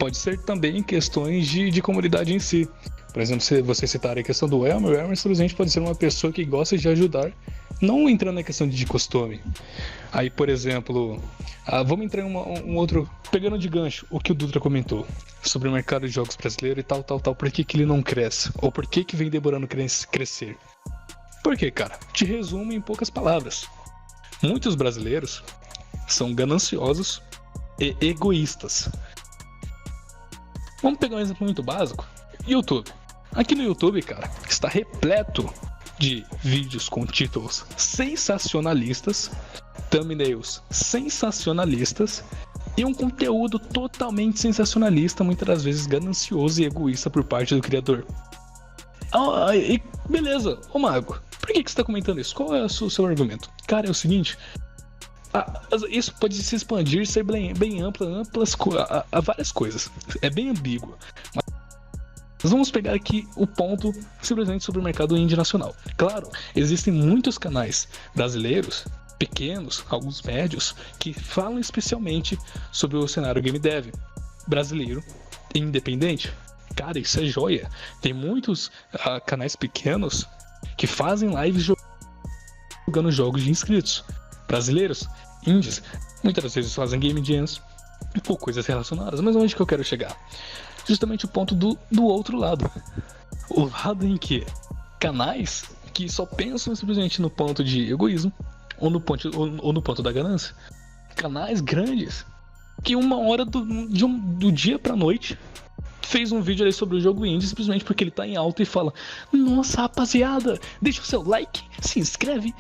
Pode ser também questões de comunidade em si. Por exemplo, se você citar a questão do Elmer, o Elmer simplesmente pode ser uma pessoa que gosta de ajudar, não entrando na questão de costume. Aí, por exemplo, vamos entrar em um outro, pegando de gancho o que o Dutra comentou sobre o mercado de jogos brasileiro e tal, por que ele não cresce? Ou por que vem demorando crescer? Por quê, cara? Te resumo em poucas palavras. Muitos brasileiros são gananciosos e egoístas. Vamos pegar um exemplo muito básico. YouTube. Aqui no YouTube, cara, está repleto de vídeos com títulos sensacionalistas, thumbnails sensacionalistas e um conteúdo totalmente sensacionalista, muitas das vezes ganancioso e egoísta por parte do criador. E beleza, ô Mago, por que você está comentando isso? Qual é o seu argumento? Cara, é o seguinte, isso pode se expandir, ser bem amplas a várias coisas. É bem ambíguo. Mas vamos pegar aqui o ponto simplesmente sobre o mercado indie nacional. Claro, existem muitos canais brasileiros, pequenos, alguns médios, que falam especialmente sobre o cenário game dev brasileiro e independente. Cara, isso é joia. Tem muitos canais pequenos que fazem lives jogando jogos de inscritos brasileiros, indies. Muitas das vezes fazem game jams ou coisas relacionadas. Mas onde que eu quero chegar? Justamente o ponto do outro lado. O lado em que canais que só pensam simplesmente no ponto de egoísmo ou no ponto da ganância. Canais grandes que uma hora do dia pra noite fez um vídeo ali sobre o jogo indie simplesmente porque ele tá em alta e fala: nossa, rapaziada, deixa o seu like, se inscreve,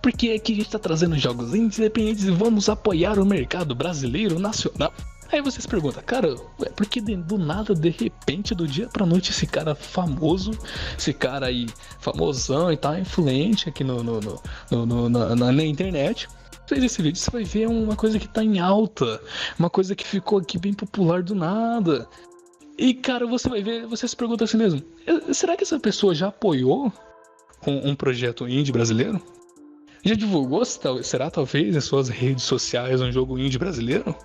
porque aqui a gente tá trazendo jogos indies independentes e vamos apoiar o mercado brasileiro nacional. Aí você se pergunta, cara, por que do nada, de repente, do dia pra noite, esse cara famoso, esse cara aí famosão e tal, influente aqui na internet, fez esse vídeo? Você vai ver uma coisa que tá em alta, uma coisa que ficou aqui bem popular do nada. E, cara, você vai ver, você se pergunta assim mesmo, será que essa pessoa já apoiou um projeto indie brasileiro? Já divulgou, será talvez, em suas redes sociais um jogo indie brasileiro?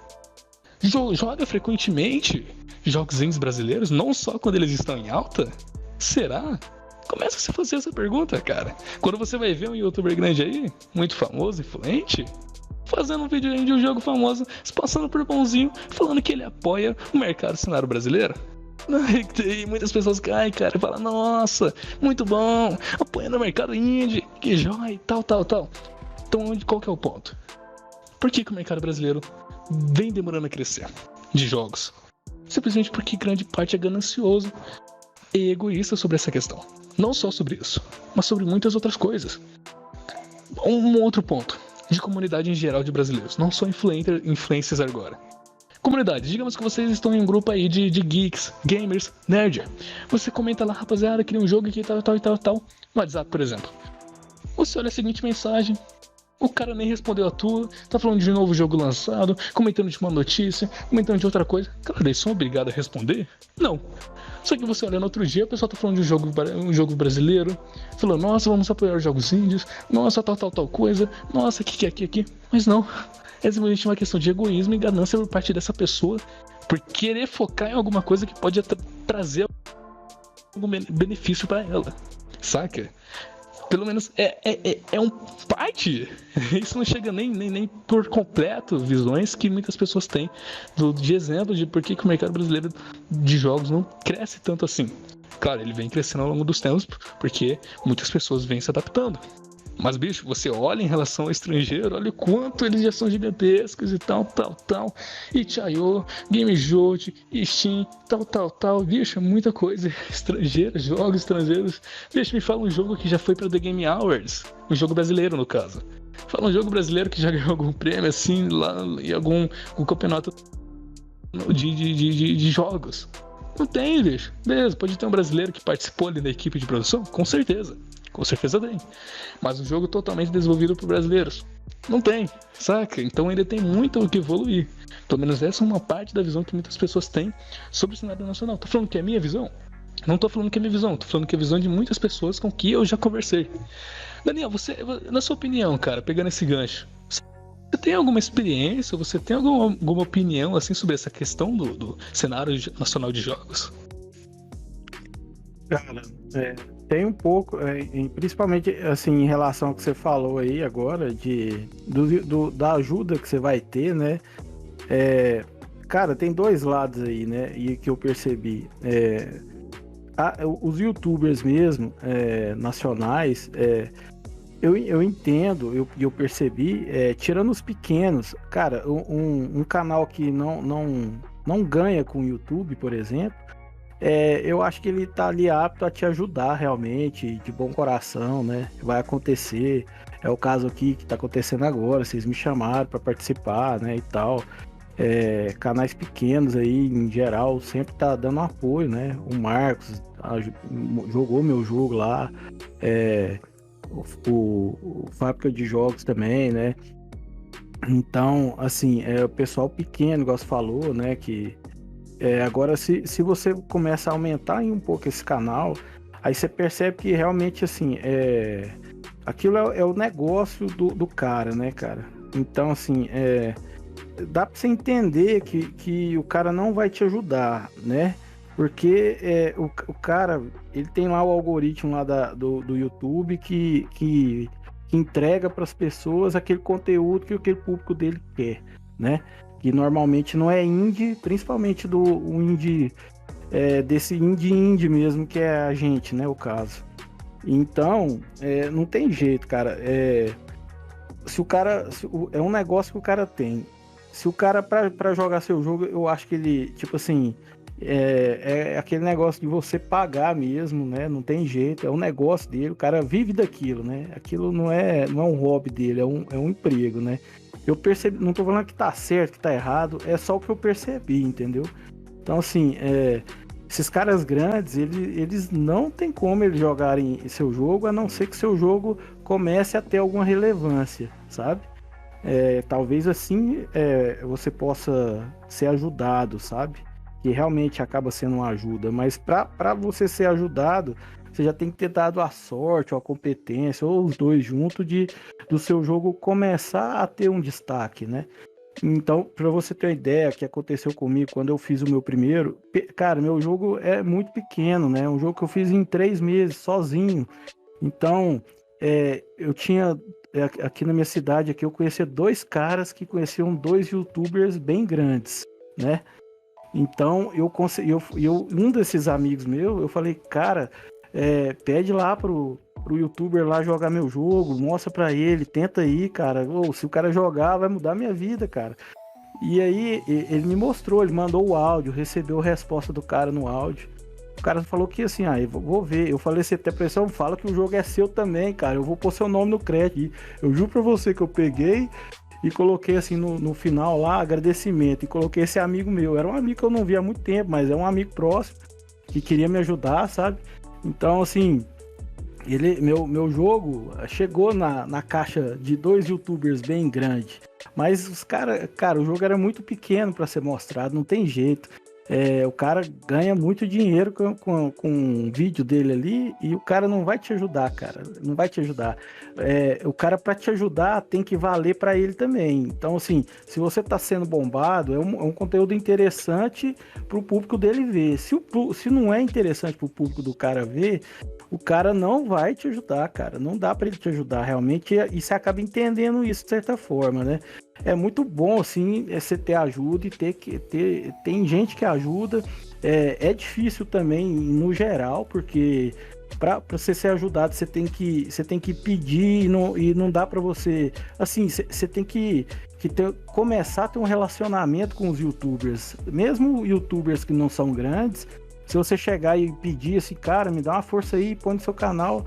Joga frequentemente jogos indies brasileiros, não só quando eles estão em alta? Será? Começa a se fazer essa pergunta, cara. Quando você vai ver um youtuber grande aí, muito famoso, influente, fazendo um vídeo aí de um jogo famoso, se passando por bonzinho, falando que ele apoia o mercado cenário brasileiro. E muitas pessoas caem, cara, e falam: nossa, muito bom, apoiando o mercado indie, que joia e tal. Então, qual que é o ponto? Por que o mercado brasileiro vem demorando a crescer de jogos? Simplesmente porque grande parte é ganancioso e egoísta sobre essa questão. Não só sobre isso, mas sobre muitas outras coisas. Um outro ponto, de comunidade em geral de brasileiros, não só influencers agora. Comunidade, digamos que vocês estão em um grupo aí de geeks, gamers, nerd. Você comenta lá: rapaziada, queria um jogo aqui, tal. No WhatsApp, por exemplo. Você olha a seguinte mensagem: o cara nem respondeu a tua, tá falando de um novo jogo lançado, comentando de uma notícia, comentando de outra coisa. Cara, eles são obrigados a responder? Não. Só que você olha no outro dia, o pessoal tá falando de um jogo brasileiro, falando: nossa, vamos apoiar os jogos indies, nossa, tal coisa, nossa, aqui. Mas não. É simplesmente uma questão de egoísmo e ganância por parte dessa pessoa, por querer focar em alguma coisa que pode trazer algum benefício pra ela, saca? Pelo menos é um parte. Isso não chega nem por completo visões que muitas pessoas têm de exemplo de por que o mercado brasileiro de jogos não cresce tanto assim. Claro, ele vem crescendo ao longo dos tempos porque muitas pessoas vêm se adaptando. Mas, bicho, você olha em relação ao estrangeiro, olha o quanto eles já são gigantescos e tal. Itch.io, GameJolt, Steam, tal. Bicho, é muita coisa estrangeira, jogos estrangeiros. Bicho, me fala um jogo que já foi pra The Game Awards, um jogo brasileiro, no caso. Fala um jogo brasileiro que já ganhou algum prêmio, assim, lá em algum campeonato de jogos. Não tem, bicho. Beleza, pode ter um brasileiro que participou ali da equipe de produção? Com certeza tem. Mas um jogo totalmente desenvolvido por brasileiros? Não tem, saca? Então ainda tem muito o que evoluir. Pelo menos essa é uma parte da visão que muitas pessoas têm sobre o cenário nacional. Tô falando que é a minha visão? Não tô falando que é a minha visão, tô falando que é a visão de muitas pessoas com que eu já conversei. Daniel, você, na sua opinião, cara, pegando esse gancho, você Você tem alguma experiência, você tem alguma opinião assim sobre essa questão do cenário nacional de jogos? Cara, tem um pouco, principalmente assim, em relação ao que você falou aí agora, da ajuda que você vai ter, né? Cara, tem dois lados aí, né? E que eu percebi. Os YouTubers mesmo, nacionais, eu entendo, eu percebi, tirando os pequenos, cara, um canal que não ganha com o YouTube, por exemplo, eu acho que ele tá ali apto a te ajudar realmente, de bom coração, né? Vai acontecer. É o caso aqui que tá acontecendo agora, vocês me chamaram para participar, né, e tal. Canais pequenos aí, em geral, sempre tá dando apoio, né? O Marcos jogou meu jogo lá, o Fábrica de Jogos também, né? Então, assim, o pessoal pequeno, igual você falou, né, que agora, se você começa a aumentar um pouco esse canal, aí você percebe que realmente, assim, aquilo é o negócio do cara, né, cara? Então, assim, dá pra você entender que o cara não vai te ajudar, né? Porque o cara, ele tem lá o algoritmo lá do YouTube que entrega para as pessoas aquele conteúdo que aquele público dele quer, né? Que normalmente não é indie, principalmente do indie, desse indie mesmo, que é a gente, né, o caso. Então, não tem jeito, cara. Se o cara... é um negócio que o cara tem. Se o cara, pra jogar seu jogo, eu acho que ele, tipo assim, é aquele negócio de você pagar mesmo, né? Não tem jeito, é um negócio dele, o cara vive daquilo, né? Aquilo não é um hobby dele, é um emprego, né? Eu percebi, não tô falando que tá certo, que tá errado, é só o que eu percebi, entendeu? Então, assim, esses caras grandes, eles não tem como eles jogarem seu jogo, a não ser que seu jogo comece a ter alguma relevância, sabe? Talvez assim você possa ser ajudado, sabe? Que realmente acaba sendo uma ajuda, mas para você ser ajudado, você já tem que ter dado a sorte ou a competência, ou os dois juntos, do seu jogo começar a ter um destaque, né? Então, para você ter uma ideia, que aconteceu comigo quando eu fiz o meu primeiro, cara, meu jogo é muito pequeno, né? Um jogo que eu fiz em 3 meses, sozinho. Então, eu tinha, aqui na minha cidade, aqui, eu conhecia 2 caras que conheciam 2 YouTubers bem grandes, né? Então, um desses amigos meus, eu falei, cara, pede lá pro YouTuber lá jogar meu jogo, mostra pra ele, tenta aí, cara. Se o cara jogar, vai mudar minha vida, cara. E aí, ele me mostrou, ele mandou o áudio, recebeu a resposta do cara no áudio. O cara falou que assim, eu vou ver. Eu falei, você tem pressão? Fala que o jogo é seu também, cara. Eu vou pôr seu nome no crédito. Eu juro pra você que eu peguei e coloquei assim no final lá, agradecimento. E coloquei esse amigo meu. Era um amigo que eu não via há muito tempo, mas é um amigo próximo que queria me ajudar, sabe? Então, assim, meu jogo chegou na caixa de 2 YouTubers bem grande. Mas os cara, o jogo era muito pequeno para ser mostrado, não tem jeito. O cara ganha muito dinheiro com o vídeo dele ali e o cara não vai te ajudar, cara. Não vai te ajudar. O cara, para te ajudar, tem que valer para ele também. Então, assim, se você tá sendo bombado, é um conteúdo interessante pro público dele ver. Se não é interessante pro público do cara ver, o cara não vai te ajudar, cara. Não dá para ele te ajudar realmente, e você acaba entendendo isso de certa forma, né? É muito bom, assim, você ter ajuda e tem gente que ajuda. É difícil também, no geral, porque para você ser ajudado, você tem que pedir e não dá para você... Assim, você tem que começar a ter um relacionamento com os YouTubers. Mesmo YouTubers que não são grandes, se você chegar e pedir assim, cara, me dá uma força aí, põe no seu canal...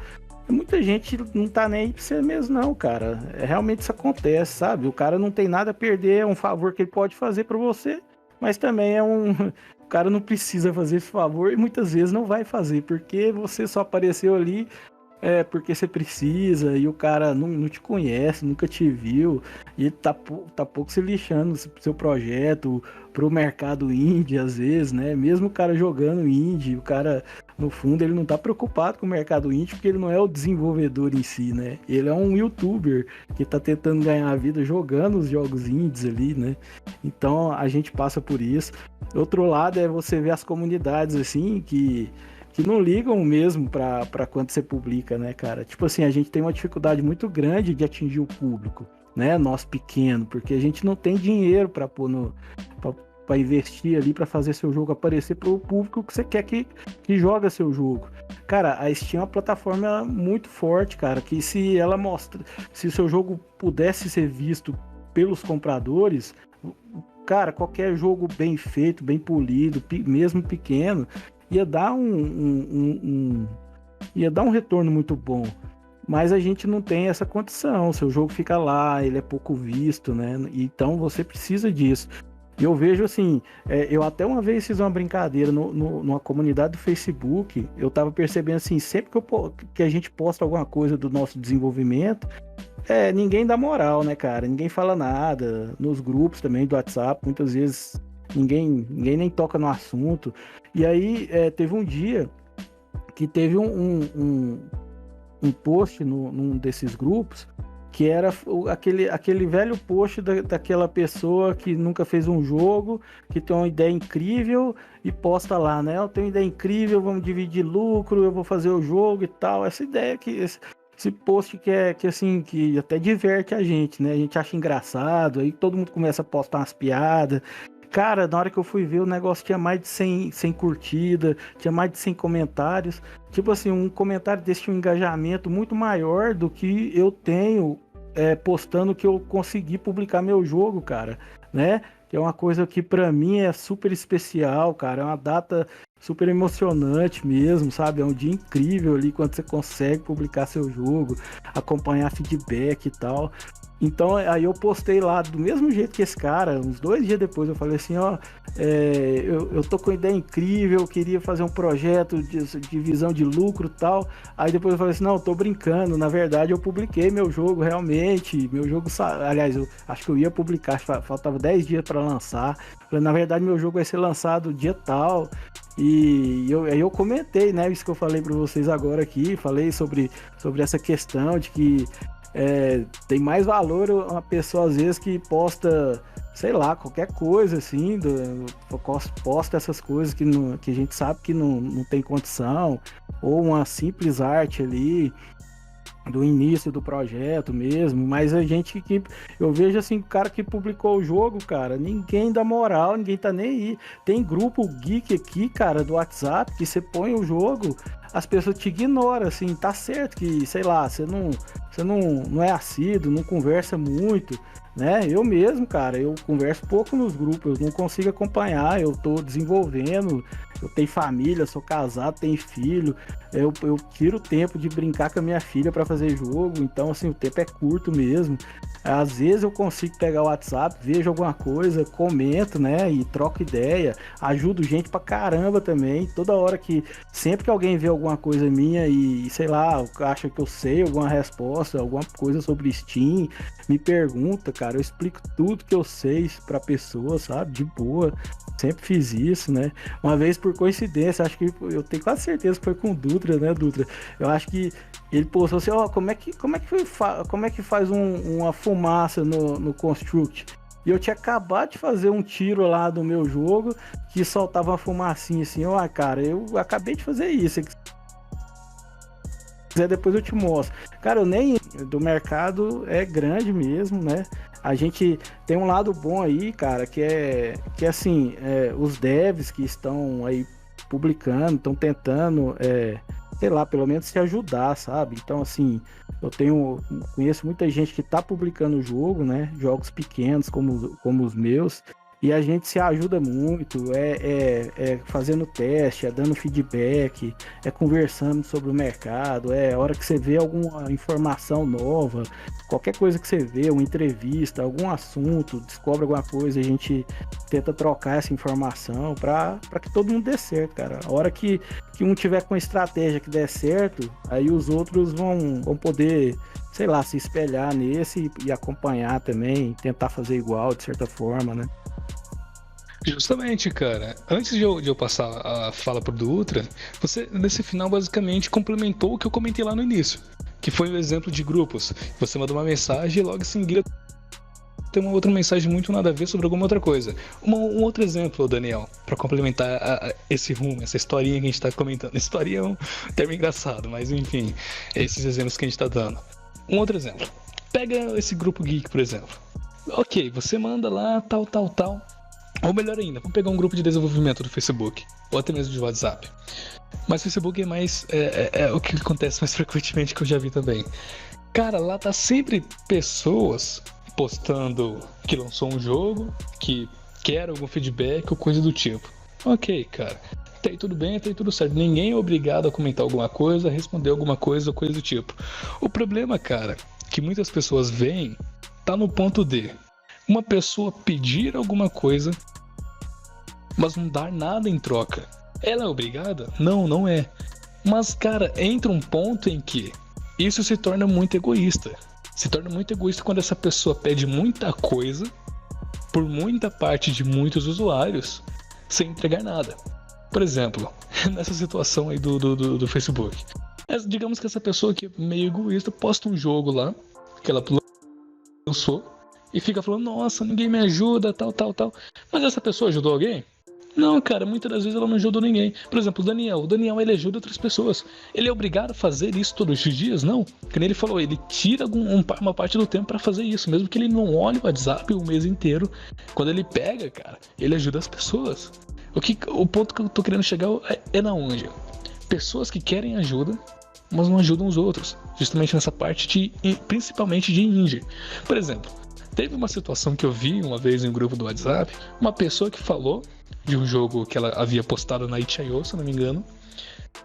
Muita gente não tá nem aí pra você mesmo, não, cara. Realmente isso acontece, sabe? O cara não tem nada a perder, é um favor que ele pode fazer pra você, mas também o cara não precisa fazer esse favor e muitas vezes não vai fazer, porque você só apareceu ali porque você precisa e o cara não te conhece, nunca te viu, e ele tá pouco se lixando pro seu projeto, pro mercado indie, às vezes, né? Mesmo o cara jogando indie, o cara no fundo, ele não tá preocupado com o mercado indie, porque ele não é o desenvolvedor em si, né? Ele é um youtuber que tá tentando ganhar a vida jogando os jogos indies ali, né? Então, a gente passa por isso. Outro lado é você ver as comunidades, assim, que não ligam mesmo pra quando você publica, né, cara? Tipo assim, a gente tem uma dificuldade muito grande de atingir o público, né? Nós pequeno, porque a gente não tem dinheiro pra pôr para investir ali, para fazer seu jogo aparecer para o público que você quer que joga seu jogo. Cara, a Steam é uma plataforma muito forte, cara, que se o seu jogo pudesse ser visto pelos compradores, cara, qualquer jogo bem feito, bem polido, mesmo pequeno, ia dar ia dar um retorno muito bom. Mas a gente não tem essa condição, seu jogo fica lá, ele é pouco visto, né? Então você precisa disso. E eu vejo assim, eu até uma vez fiz uma brincadeira numa comunidade do Facebook, eu tava percebendo assim, sempre que a gente posta alguma coisa do nosso desenvolvimento, ninguém dá moral, né, cara? Ninguém fala nada, nos grupos também do WhatsApp, muitas vezes ninguém nem toca no assunto. E aí teve um dia que teve um post num desses grupos, que era aquele velho post daquela pessoa que nunca fez um jogo, que tem uma ideia incrível e posta lá, né? Eu tenho uma ideia incrível, vamos dividir lucro, eu vou fazer o jogo e tal. Essa ideia, esse post que até diverte a gente, né? A gente acha engraçado, aí todo mundo começa a postar umas piadas. Cara, na hora que eu fui ver, o negócio tinha mais de 100 curtidas, tinha mais de 100 comentários. Tipo assim, um comentário desse tinha um engajamento muito maior do que eu tenho postando que eu consegui publicar meu jogo, cara, né? Que é uma coisa que pra mim é super especial, cara. É uma data super emocionante mesmo, sabe? É um dia incrível ali quando você consegue publicar seu jogo, acompanhar feedback e tal. Então, aí eu postei lá do mesmo jeito que esse cara, uns 2 dias depois, eu falei assim, ó, eu tô com uma ideia incrível, eu queria fazer um projeto de visão de lucro e tal. Aí depois eu falei assim, não, eu tô brincando, na verdade eu publiquei meu jogo realmente, aliás, eu acho que eu ia publicar, faltava 10 dias para lançar. Falei, na verdade meu jogo vai ser lançado dia tal. E aí eu comentei, né, isso que eu falei para vocês agora aqui, falei sobre essa questão de que tem mais valor uma pessoa às vezes que posta, sei lá, qualquer coisa assim, posta essas coisas que a gente sabe que não tem condição, ou uma simples arte ali do início do projeto mesmo, mas a gente eu vejo assim, o cara que publicou o jogo, cara, ninguém dá moral, ninguém tá nem aí. Tem grupo geek aqui, cara, do WhatsApp, que você põe o jogo, as pessoas te ignoram, assim, tá certo que, sei lá, você não é assíduo, não conversa muito, né? Eu mesmo, cara, eu converso pouco nos grupos, eu não consigo acompanhar, eu tô desenvolvendo, eu tenho família, sou casado, tenho filho, eu tiro tempo de brincar com a minha filha para fazer jogo, então assim, o tempo é curto mesmo. Às vezes eu consigo pegar o WhatsApp, vejo alguma coisa, comento, né, e troco ideia, ajudo gente pra caramba também, sempre que alguém vê alguma coisa minha e, sei lá, acha que eu sei alguma resposta, alguma coisa sobre Steam, me pergunta, cara, eu explico tudo que eu sei pra pessoa, sabe, de boa, sempre fiz isso, né. Uma vez, por coincidência, acho que eu tenho quase certeza que foi com o Dutra, né, Dutra? Eu acho que ele postou assim, ó, como é que faz uma fumaça no Construct? E eu tinha acabado de fazer um tiro lá do meu jogo que soltava uma fumacinha assim, ó, cara, eu acabei de fazer isso. Se quiser depois eu te mostro. Cara, do mercado é grande mesmo, né? A gente tem um lado bom aí, cara, que assim, os devs que estão aí publicando, estão tentando, sei lá, pelo menos se ajudar, sabe? Então, assim, conheço muita gente que tá publicando o jogo, né? Jogos pequenos como os meus, e a gente se ajuda muito, fazendo teste, dando feedback, conversando sobre o mercado, a hora que você vê alguma informação nova, qualquer coisa que você vê, uma entrevista, algum assunto, descobre alguma coisa, a gente tenta trocar essa informação para que todo mundo dê certo, cara. A hora que um tiver com estratégia que der certo, aí os outros vão poder, sei lá, se espelhar nesse e acompanhar também, tentar fazer igual, de certa forma, né? Justamente, cara. Antes de eu passar a fala pro Dutra, você, nesse final, basicamente complementou o que eu comentei lá no início. Que foi o exemplo de grupos. Você manda uma mensagem e logo em seguida tem uma outra mensagem muito nada a ver sobre alguma outra coisa. Um outro exemplo, Daniel, pra complementar esse rumo, essa historinha que a gente tá comentando. Historinha é um termo engraçado, mas enfim, esses exemplos que a gente tá dando. Um outro exemplo. Pega esse grupo geek, por exemplo. Ok, você manda lá, tal. Ou melhor ainda, vamos pegar um grupo de desenvolvimento do Facebook, ou até mesmo de WhatsApp. Mas o Facebook é mais. É o que acontece mais frequentemente, que eu já vi também. Cara, lá tá sempre pessoas postando que lançou um jogo, que quer algum feedback ou coisa do tipo. Ok, cara. Tá aí tudo bem, tá aí tudo certo. Ninguém é obrigado a comentar alguma coisa, a responder alguma coisa ou coisa do tipo. O problema, cara, que muitas pessoas veem, tá no ponto de uma pessoa pedir alguma coisa, mas não dar nada em troca. Ela é obrigada? Não, não é. Mas, cara, entra um ponto em que isso se torna muito egoísta. Se torna muito egoísta quando essa pessoa pede muita coisa por muita parte de muitos usuários sem entregar nada. Por exemplo, nessa situação aí do Facebook. Digamos que essa pessoa que é meio egoísta posta um jogo lá, que ela lançou, e fica falando, nossa, ninguém me ajuda, tal. Mas essa pessoa ajudou alguém? Não, cara, muitas das vezes ela não ajudou ninguém. Por exemplo, o Daniel, ele ajuda outras pessoas. Ele é obrigado a fazer isso todos os dias? Não. Como ele falou, ele tira uma parte do tempo pra fazer isso, mesmo que ele não olhe o WhatsApp o mês inteiro. Quando ele pega, cara, ele ajuda as pessoas. O ponto que eu tô querendo chegar é na onde? Pessoas que querem ajuda, mas não ajudam os outros. Justamente nessa parte principalmente de indie. Por exemplo, teve uma situação que eu vi uma vez em um grupo do WhatsApp, uma pessoa que falou de um jogo que ela havia postado na itch.io, se não me engano,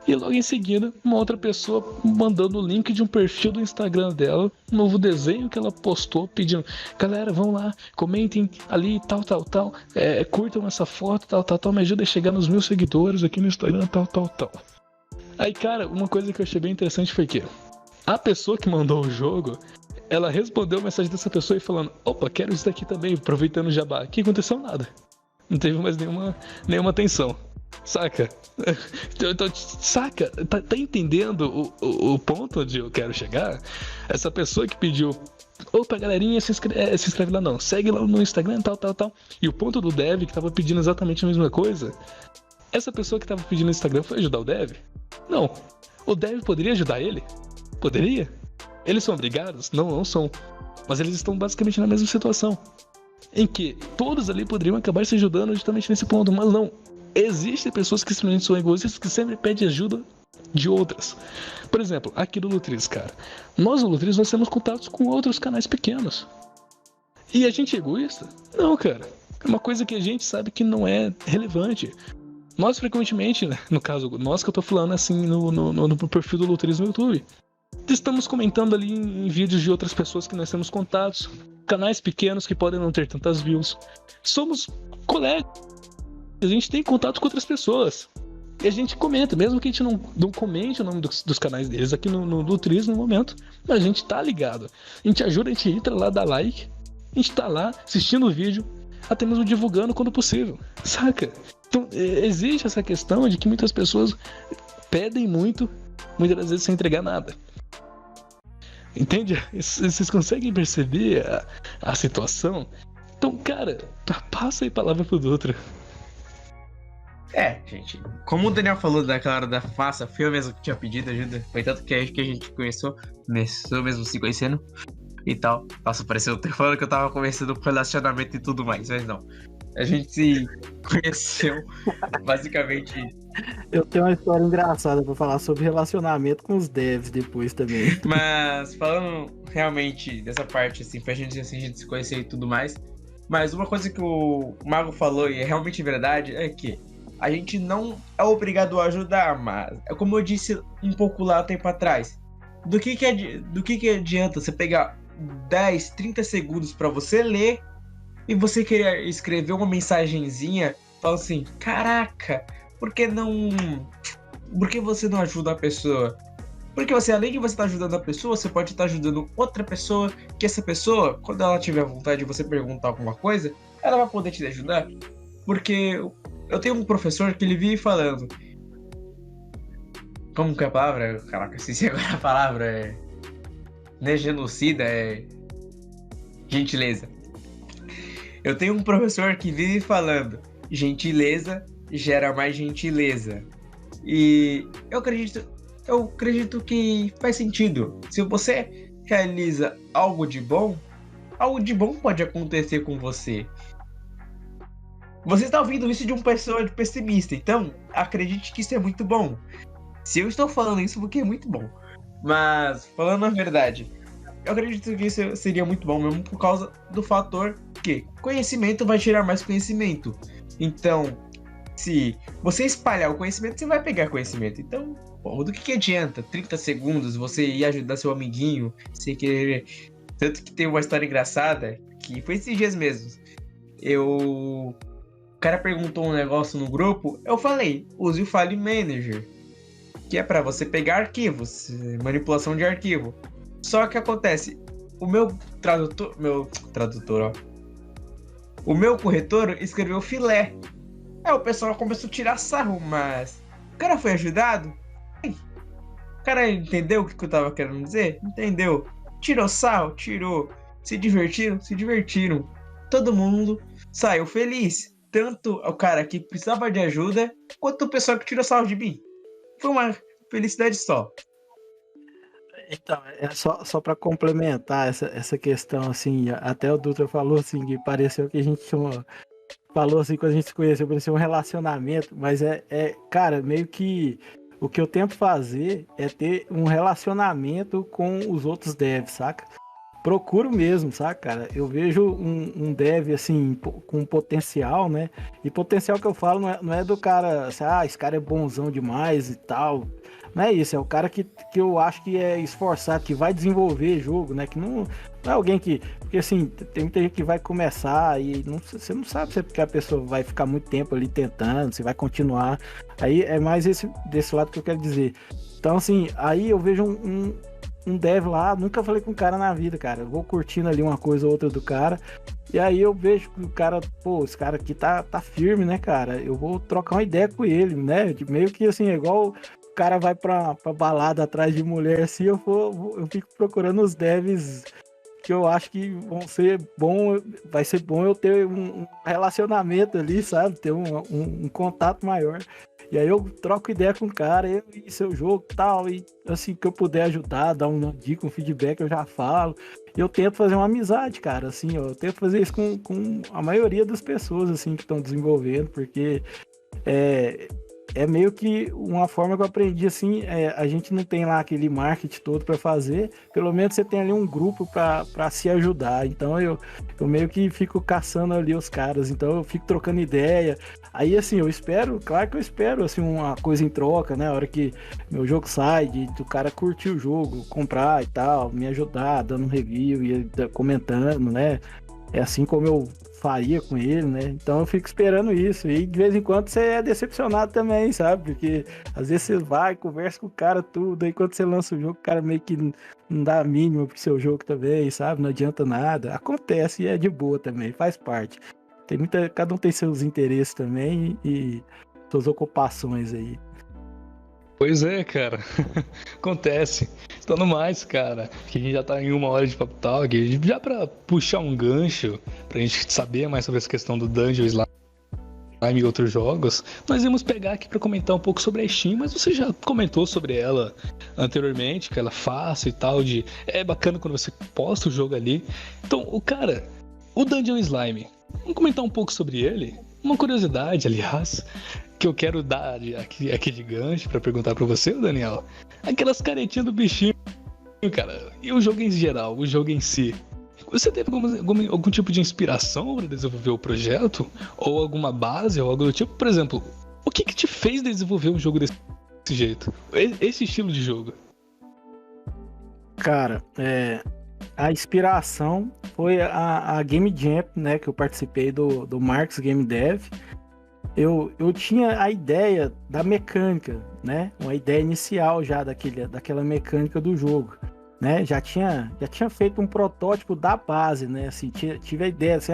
e logo em seguida uma outra pessoa mandando o link de um perfil do Instagram dela, um novo desenho que ela postou, pedindo, galera, vão lá, comentem ali, tal, curtam essa foto, tal, me ajuda a chegar nos 1000 seguidores aqui no Instagram, tal. Aí, cara, uma coisa que eu achei bem interessante foi que a pessoa que mandou o jogo, ela respondeu a mensagem dessa pessoa e falando, opa, quero isso daqui também, aproveitando o jabá. Que aconteceu nada. Não teve mais nenhuma atenção. Saca? Então, saca? Tá entendendo o ponto onde eu quero chegar? Essa pessoa que pediu, opa, galerinha, se inscreve lá não. Segue lá no Instagram, tal. E o ponto do dev, que tava pedindo exatamente a mesma coisa, essa pessoa que tava pedindo no Instagram foi ajudar o dev? Não. O dev poderia ajudar ele? Poderia? Eles são obrigados? Não são. Mas eles estão basicamente na mesma situação, em que todos ali poderiam acabar se ajudando justamente nesse ponto, mas não. Existem pessoas que simplesmente são egoístas, que sempre pedem ajuda de outras. Por exemplo, aqui do Lutris, cara. Nós, do Lutris, nós temos contatos com outros canais pequenos. E a gente é egoísta? Não, cara. É uma coisa que a gente sabe que não é relevante. Nós, frequentemente, né, no caso, nós que eu tô falando assim no perfil do Lutris no YouTube, estamos comentando ali em vídeos de outras pessoas que nós temos contatos, canais pequenos que podem não ter tantas views. Somos colegas, a gente tem contato com outras pessoas. E a gente comenta, mesmo que a gente não comente o nome dos canais deles aqui no Lutris no momento, mas a gente tá ligado. A gente ajuda, a gente entra lá, dá like, a gente tá lá assistindo o vídeo, até mesmo divulgando quando possível, saca? Então existe essa questão de que muitas pessoas pedem muito, muitas das vezes sem entregar nada. Entende? Vocês conseguem perceber a situação? Então, cara, passa aí a palavra pro Dutra. Gente, como o Daniel falou daquela hora da faça, foi eu mesmo que tinha pedido ajuda. Foi tanto que a gente começou mesmo se conhecendo e tal. Nossa, pareceu até falando que eu tava começando com relacionamento e tudo mais, mas não. A gente se conheceu basicamente. Eu tenho uma história engraçada pra falar sobre relacionamento com os devs depois também. Mas falando realmente dessa parte, assim, pra gente, assim, a gente se conhecer e tudo mais. Mas uma coisa que o Mago falou, e é realmente verdade, é que a gente não é obrigado a ajudar, mas é como eu disse um pouco lá tempo atrás. Do que adianta você pegar 10, 30 segundos pra você ler e você querer escrever uma mensagenzinha, fala assim, caraca, por que você não ajuda a pessoa? Porque você, além de você estar ajudando a pessoa, você pode estar ajudando outra pessoa, que essa pessoa, quando ela tiver vontade de você perguntar alguma coisa, ela vai poder te ajudar. Porque eu tenho um professor que ele vive falando. Como que é a palavra? Caraca, esqueci agora a palavra. Não é genocida, é gentileza. Eu tenho um professor que vive falando: gentileza gera mais gentileza. E eu acredito que faz sentido. Se você realiza algo de bom pode acontecer com você. Você está ouvindo isso de uma pessoa pessimista, então acredite que isso é muito bom. Se eu estou falando isso, porque é muito bom. Mas, falando a verdade, eu acredito que isso seria muito bom mesmo por causa do fator que conhecimento vai gerar mais conhecimento. Então, se você espalhar o conhecimento, você vai pegar conhecimento. Então, pô, do que adianta 30 segundos você ir ajudar seu amiguinho sem querer? Tanto que tem uma história engraçada, que foi esses dias mesmo. O cara perguntou um negócio no grupo, eu falei, use o File Manager, que é para você pegar arquivos, manipulação de arquivo. Só que acontece, o meu corretor escreveu filé. Aí o pessoal começou a tirar sarro, mas o cara foi ajudado? O cara entendeu o que eu tava querendo dizer? Entendeu? Tirou sarro? Tirou. Se divertiram? Se divertiram. Todo mundo saiu feliz. Tanto o cara que precisava de ajuda, quanto o pessoal que tirou sarro de mim. Foi uma felicidade só. Então, é só para complementar essa questão, assim, até o Dutra falou assim, que pareceu que a gente falou assim, quando a gente se conheceu, parecia um relacionamento, mas cara, meio que o que eu tento fazer é ter um relacionamento com os outros devs, saca? Procuro mesmo, saca, cara? Eu vejo um dev, assim, com potencial, né? E potencial que eu falo não é do cara, assim, esse cara é bonzão demais e tal. Não é isso, é o cara que eu acho que é esforçado, que vai desenvolver jogo, né? Que não é alguém que... Porque, assim, tem muita gente que vai começar e você não sabe se é porque a pessoa vai ficar muito tempo ali tentando, se vai continuar. Aí é mais desse lado que eu quero dizer. Então, assim, aí eu vejo um dev lá, nunca falei com o cara na vida, cara. Eu vou curtindo ali uma coisa ou outra do cara. E aí eu vejo que o cara, pô, esse cara aqui tá firme, né, cara? Eu vou trocar uma ideia com ele, né? Meio que assim, é igual o cara vai pra balada atrás de mulher, assim, eu fico procurando os devs que eu acho que vão ser bom, vai ser bom eu ter um relacionamento ali, sabe? Ter um contato maior. E aí eu troco ideia com o cara, e seu jogo e tal, e assim, que eu puder ajudar, dar uma dica, um feedback, eu já falo. E eu tento fazer uma amizade, cara, assim, ó, eu tento fazer isso com a maioria das pessoas, assim, que estão desenvolvendo, porque é meio que uma forma que eu aprendi, assim, a gente não tem lá aquele marketing todo para fazer, pelo menos você tem ali um grupo para se ajudar, então eu meio que fico caçando ali os caras, então eu fico trocando ideia, aí assim, claro que eu espero, assim, uma coisa em troca, né, a hora que meu jogo sai, do cara curtir o jogo, comprar e tal, me ajudar, dando um review e comentando, né, é assim como eu faria com ele, né? Então eu fico esperando isso. E de vez em quando você é decepcionado também, sabe? Porque às vezes você vai, conversa com o cara, tudo, aí quando você lança o jogo, o cara meio que não dá a mínima pro seu jogo também, sabe? Não adianta nada. Acontece e é de boa também, faz parte. Cada um tem seus interesses também e suas ocupações aí. Pois é, cara. Acontece. Então, no mais, cara, que a gente já tá em 1 hora de Papo Talk, já pra puxar um gancho, pra gente saber mais sobre essa questão do Dungeon Slime e outros jogos, nós íamos pegar aqui pra comentar um pouco sobre a Steam, mas você já comentou sobre ela anteriormente, que ela é fácil e tal, é bacana quando você posta o jogo ali. Então, o Dungeon Slime, vamos comentar um pouco sobre ele? Uma curiosidade, aliás, que eu quero dar aqui de gancho pra perguntar pra você, Daniel. Aquelas caretinhas do bichinho, cara. E o jogo em geral, o jogo em si. Você teve algum tipo de inspiração para desenvolver o projeto? Ou alguma base, ou algo do tipo? Por exemplo, o que te fez desenvolver um jogo desse jeito? Esse estilo de jogo? Cara, a inspiração foi a Game Jam, né? Que eu participei do Marx Game Dev. Eu tinha a ideia da mecânica, né? Uma ideia inicial já daquela mecânica do jogo. né? Já tinha feito um protótipo da base, né? Assim, tive a ideia assim,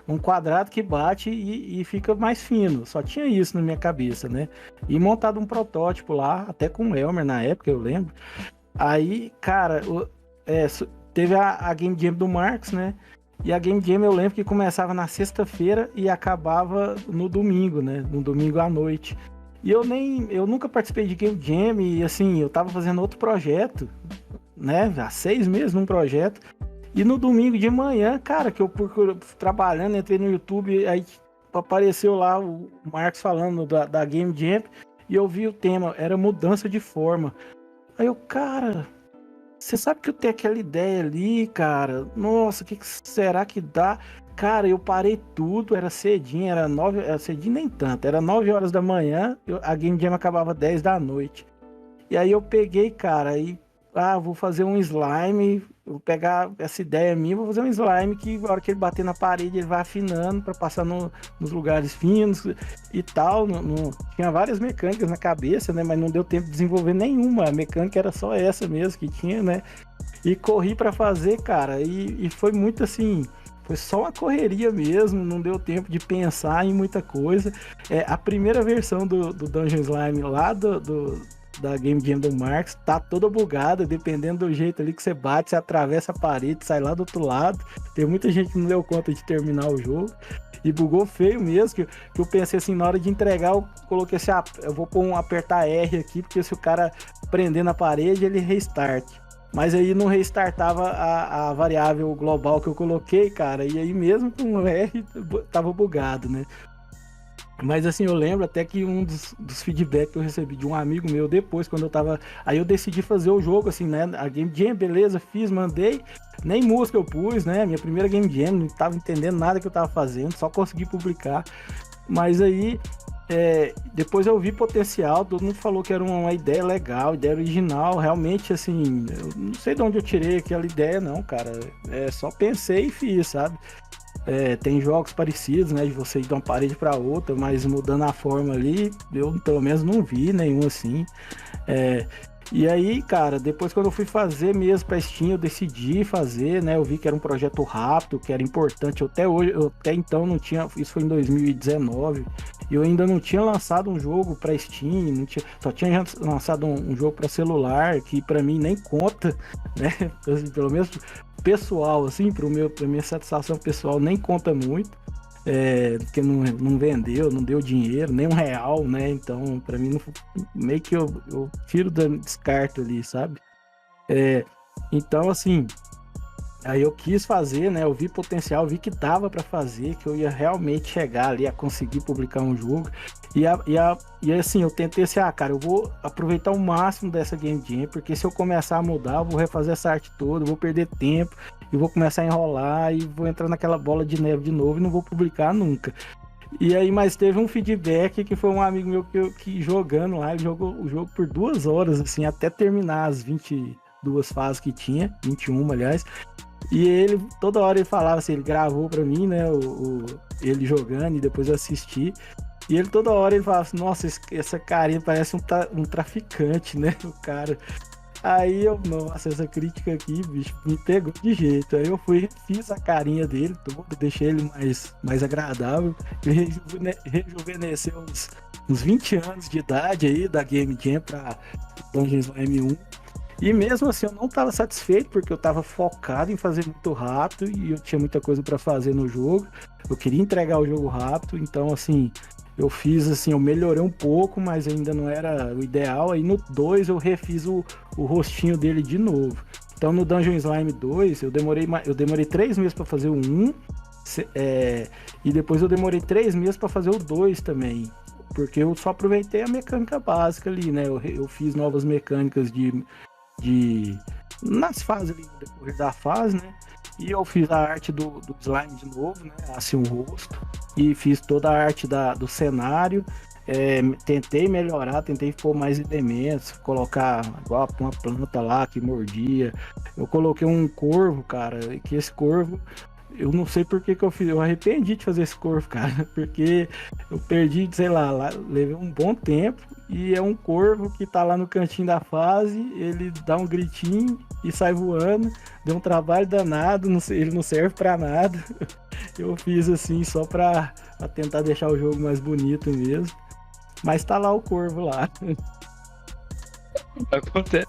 um quadrado que bate e fica mais fino. Só tinha isso na minha cabeça, né? E montado um protótipo lá, até com o Elmer na época, eu lembro. Aí, cara, teve a Game Jam do Marcos, né? E a Game Jam eu lembro que começava na sexta-feira e acabava no domingo, né? No domingo à noite. E eu nunca participei de Game Jam e assim, eu tava fazendo outro projeto, né? Há 6 meses num projeto. E no domingo de manhã, cara, que eu trabalhando, entrei no YouTube, aí apareceu lá o Marcos falando da Game Jam e eu vi o tema, era mudança de forma. Aí eu, cara, você sabe que eu tenho aquela ideia ali, cara? Nossa, o que será que dá? Cara, eu parei tudo, era cedinho, era cedinho nem tanto, era 9 horas da manhã, a Game Jam acabava 10 da noite. E aí eu peguei, cara, vou fazer um slime, vou pegar essa ideia minha, vou fazer um slime que na hora que ele bater na parede ele vai afinando para passar nos lugares finos e tal. Tinha várias mecânicas na cabeça, né? Mas não deu tempo de desenvolver nenhuma. A mecânica era só essa mesmo que tinha, né? E corri para fazer, cara, e foi muito assim. Foi só uma correria mesmo, não deu tempo de pensar em muita coisa. A primeira versão do Dungeon Slime lá da Game Jam do Marcos tá toda bugada, dependendo do jeito ali que você bate, você atravessa a parede, sai lá do outro lado. Tem muita gente que não deu conta de terminar o jogo. E bugou feio mesmo, que eu pensei assim, na hora de entregar, eu coloquei assim, eu vou apertar R aqui, porque se o cara prender na parede, ele restart. Mas aí não restartava a variável global que eu coloquei, cara. E aí mesmo com o R tava bugado, né? Mas assim, eu lembro até que um dos feedbacks que eu recebi de um amigo meu depois, quando eu tava... Aí eu decidi fazer o jogo, assim, né? A Game Jam, beleza, fiz, mandei. Nem música eu pus, né? Minha primeira Game Jam, não tava entendendo nada que eu tava fazendo, só consegui publicar. Mas aí... depois eu vi potencial, todo mundo falou que era uma ideia legal, ideia original, realmente assim, eu não sei de onde eu tirei aquela ideia não, cara, só pensei e fiz, sabe? Tem jogos parecidos, né, de você ir de uma parede para outra, mas mudando a forma ali, eu pelo menos não vi nenhum assim. E aí, cara, depois quando eu fui fazer mesmo pra Steam, eu decidi fazer, né? Eu vi que era um projeto rápido, que era importante. Até então não tinha, isso foi em 2019, e eu ainda não tinha lançado um jogo pra Steam, só tinha lançado um jogo pra celular, que pra mim nem conta, né? Assim, pelo menos pessoal, assim, pra minha satisfação pessoal, nem conta muito. Porque não vendeu, não deu dinheiro, nem R$1, né? Então, pra mim, meio que eu tiro do descarto ali, sabe? Então, assim, aí eu quis fazer, né? Eu vi potencial, vi que dava pra fazer, que eu ia realmente chegar ali a conseguir publicar um jogo. E assim, eu tentei assim, cara, eu vou aproveitar o máximo dessa Game Jam, porque se eu começar a mudar, eu vou refazer essa arte toda, eu vou perder tempo, e vou começar a enrolar, e vou entrar naquela bola de neve de novo, e não vou publicar nunca. E aí, mas teve um feedback que foi um amigo meu que jogando lá, ele jogou o jogo por 2 horas, assim, até terminar as 22 fases que tinha, 21, aliás. E ele, toda hora ele falava assim, ele gravou pra mim, né, ele jogando, e depois eu assisti. E ele toda hora ele falava assim, nossa, essa carinha parece um traficante, né, o cara. Aí nossa, essa crítica aqui, bicho, me pegou de jeito. Aí eu fiz a carinha dele toda, deixei ele mais agradável. Ele rejuvenesceu uns 20 anos de idade aí da Game Jam pra Dungeon Slime 1. E mesmo assim eu não estava satisfeito, porque eu estava focado em fazer muito rápido e eu tinha muita coisa para fazer no jogo. Eu queria entregar o jogo rápido, então assim, eu fiz assim, eu melhorei um pouco, mas ainda não era o ideal. Aí no 2 eu refiz o rostinho dele de novo. Então no Dungeon Slime 2 eu demorei 3 meses para fazer o 1, e depois eu demorei 3 meses para fazer o 2 também. Porque eu só aproveitei a mecânica básica ali, né? Eu fiz novas mecânicas nas fases ali, no decorrer da fase, né? E eu fiz a arte do slime de novo, né? Assim, o rosto. E fiz toda a arte do cenário. Tentei melhorar, tentei pôr mais elementos, colocar igual uma planta lá que mordia. Eu coloquei um corvo, cara, que esse corvo eu não sei por que eu fiz, eu arrependi de fazer esse corvo, cara, porque eu perdi, sei lá, levei um bom tempo e é um corvo que tá lá no cantinho da fase, ele dá um gritinho e sai voando, deu um trabalho danado, ele não serve pra nada. Eu fiz assim só pra tentar deixar o jogo mais bonito mesmo, mas tá lá o corvo lá. Acontece,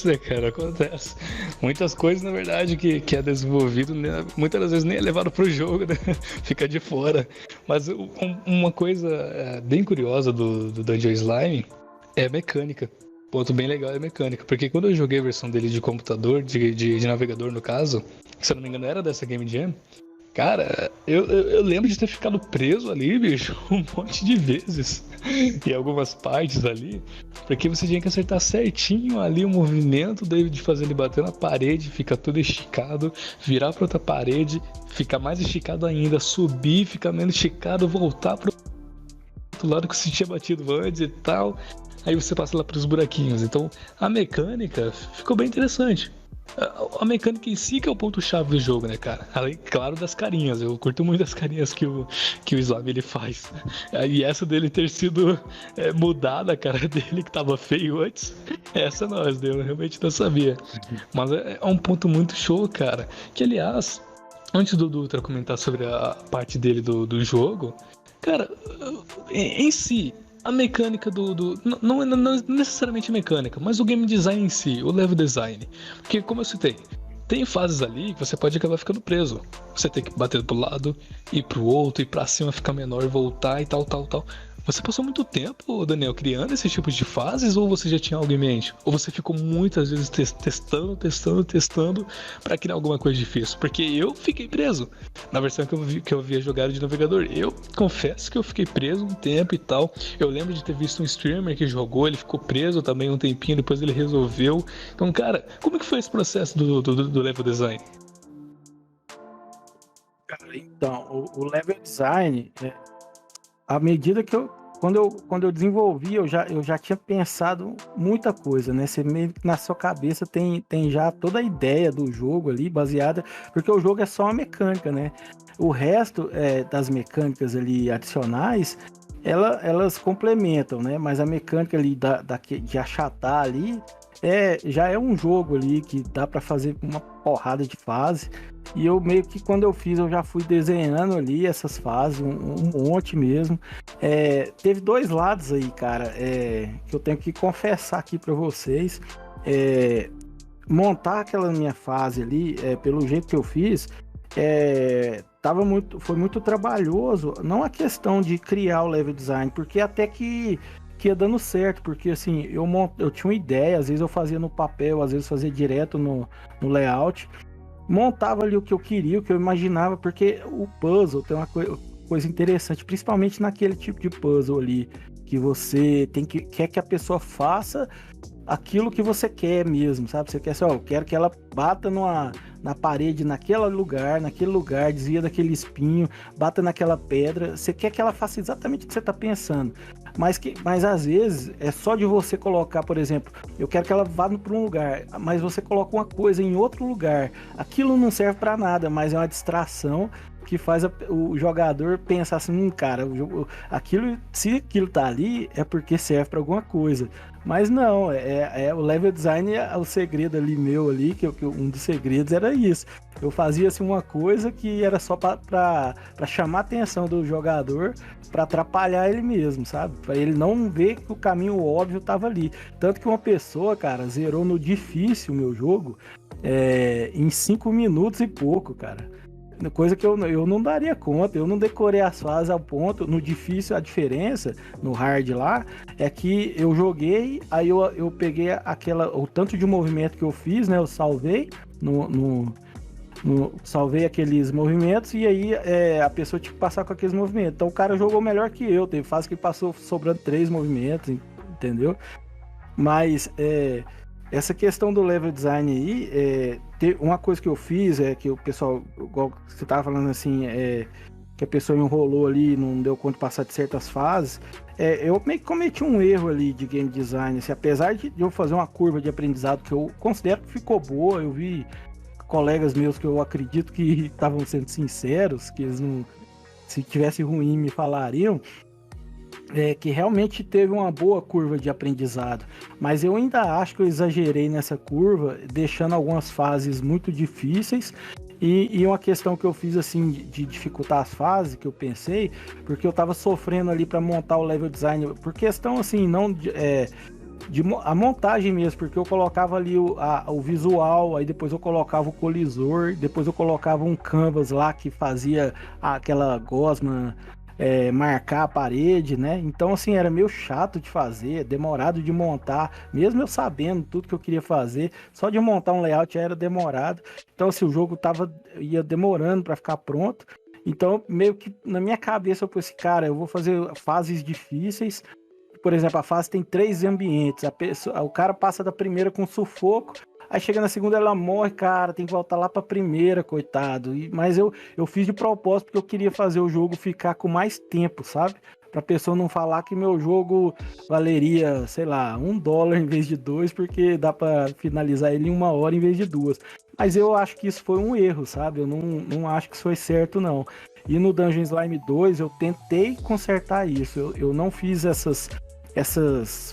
né, cara? Acontece. Muitas coisas, na verdade, que é desenvolvido, né, muitas das vezes nem é levado pro jogo, né? Fica de fora. Mas uma coisa bem curiosa do Dungeon Slime é a mecânica. Ponto bem legal é a mecânica. Porque quando eu joguei a versão dele de computador, de navegador no caso, que se eu não me engano era dessa Game Jam, cara, eu lembro de ter ficado preso ali, bicho, um monte de vezes. Em algumas partes ali. Porque você tinha que acertar certinho ali o movimento de fazer ele bater na parede, ficar todo esticado, virar pra outra parede, ficar mais esticado ainda, subir, ficar menos esticado, voltar pro outro lado que você tinha batido antes e tal. Aí você passa lá pros buraquinhos. Então a mecânica ficou bem interessante. A mecânica em si que é o ponto-chave do jogo, né, cara? Além, claro, das carinhas. Eu curto muito as carinhas que o Slime ele faz. E essa dele ter sido mudada, a cara dele que tava feio antes, essa nós, eu realmente não sabia. Mas é um ponto muito show, cara. Que, aliás, antes do Dutra comentar sobre a parte dele do jogo, cara, em si, a mecânica não necessariamente mecânica, mas o game design em si, o level design. Porque, como eu citei, tem fases ali que você pode acabar ficando preso. Você tem que bater pro lado, ir pro outro, ir pra cima, ficar menor, voltar e tal. Você passou muito tempo, Daniel, criando esses tipos de fases, ou você já tinha algo em mente? Ou você ficou muitas vezes testando pra criar alguma coisa difícil? Porque eu fiquei preso na versão que eu havia jogado de navegador. Eu confesso que eu fiquei preso um tempo e tal. Eu lembro de ter visto um streamer que jogou, ele ficou preso também um tempinho, depois ele resolveu. Então, cara, como que foi esse processo do level design? Cara, então, o level design, à medida que quando eu desenvolvi, eu já tinha pensado muita coisa, né? Você meio que na sua cabeça tem já toda a ideia do jogo ali, baseada, porque o jogo é só uma mecânica, né? O resto das mecânicas ali adicionais, elas complementam, né? Mas a mecânica ali de achatar ali, já é um jogo ali que dá para fazer uma porrada de fase. E eu meio que quando eu fiz, eu já fui desenhando ali essas fases, um monte mesmo. Teve dois lados aí, cara, que eu tenho que confessar aqui para vocês. Montar aquela minha fase ali, pelo jeito que eu fiz, foi muito trabalhoso. Não a questão de criar o level design, porque até que ia dando certo, porque assim, eu tinha uma ideia, às vezes eu fazia no papel, às vezes fazia direto no layout, montava ali o que eu queria, o que eu imaginava, porque o puzzle tem uma coisa interessante, principalmente naquele tipo de puzzle ali, que você quer que a pessoa faça aquilo que você quer mesmo, sabe? Você quer assim, eu quero que ela bata na parede, naquele lugar, desvia daquele espinho, bata naquela pedra. Você quer que ela faça exatamente o que você está pensando. Mas às vezes é só de você colocar, por exemplo, eu quero que ela vá para um lugar, mas você coloca uma coisa em outro lugar. Aquilo não serve para nada, mas é uma distração que faz o jogador pensar assim, cara, se aquilo tá ali é porque serve para alguma coisa. Mas não, o level design é o segredo ali meu ali, que um dos segredos era isso. Eu fazia assim uma coisa que era só para chamar a atenção do jogador, para atrapalhar ele mesmo, sabe? Para ele não ver que o caminho óbvio tava ali. Tanto que uma pessoa, cara, zerou no difícil o meu jogo em 5 minutos e pouco, cara. Coisa que eu não daria conta, eu não decorei as fases ao ponto. No difícil, a diferença, no hard lá, é que eu joguei, aí eu peguei o tanto de movimento que eu fiz, né? Eu salvei, salvei aqueles movimentos, e aí a pessoa tinha que passar com aqueles movimentos. Então o cara jogou melhor que eu, teve fase que passou sobrando 3 movimentos, entendeu? Mas essa questão do level design aí, uma coisa que eu fiz que o pessoal, igual você tava falando assim, que a pessoa enrolou ali, não deu conta de passar de certas fases, eu meio que cometi um erro ali de game design, assim, apesar de eu fazer uma curva de aprendizado que eu considero que ficou boa, eu vi colegas meus que eu acredito que estavam sendo sinceros, que eles não, se tivesse ruim me falariam, que realmente teve uma boa curva de aprendizado, mas eu ainda acho que eu exagerei nessa curva, deixando algumas fases muito difíceis. E uma questão que eu fiz assim de dificultar as fases, que eu pensei, porque eu tava sofrendo ali para montar o level design, por questão assim, não a montagem mesmo, porque eu colocava ali o visual, aí depois eu colocava o colisor, depois eu colocava um canvas lá que fazia aquela gosma marcar a parede, né? Então assim, era meio chato de fazer, demorado de montar, mesmo eu sabendo tudo que eu queria fazer, só de montar um layout já era demorado. Então assim, o jogo ia demorando para ficar pronto. Então meio que na minha cabeça eu pensei, cara, eu vou fazer fases difíceis. Por exemplo, a fase tem 3 ambientes, o cara passa da primeira com sufoco, aí chega na segunda ela morre, cara, tem que voltar lá pra primeira, coitado. Mas eu fiz de propósito porque eu queria fazer o jogo ficar com mais tempo, sabe? Pra pessoa não falar que meu jogo valeria, sei lá, $1 em vez de 2, porque dá pra finalizar ele em 1 hora em vez de 2. Mas eu acho que isso foi um erro, sabe? Eu não acho que isso foi certo, não. E no Dungeon Slime 2 eu tentei consertar isso. Eu não fiz essas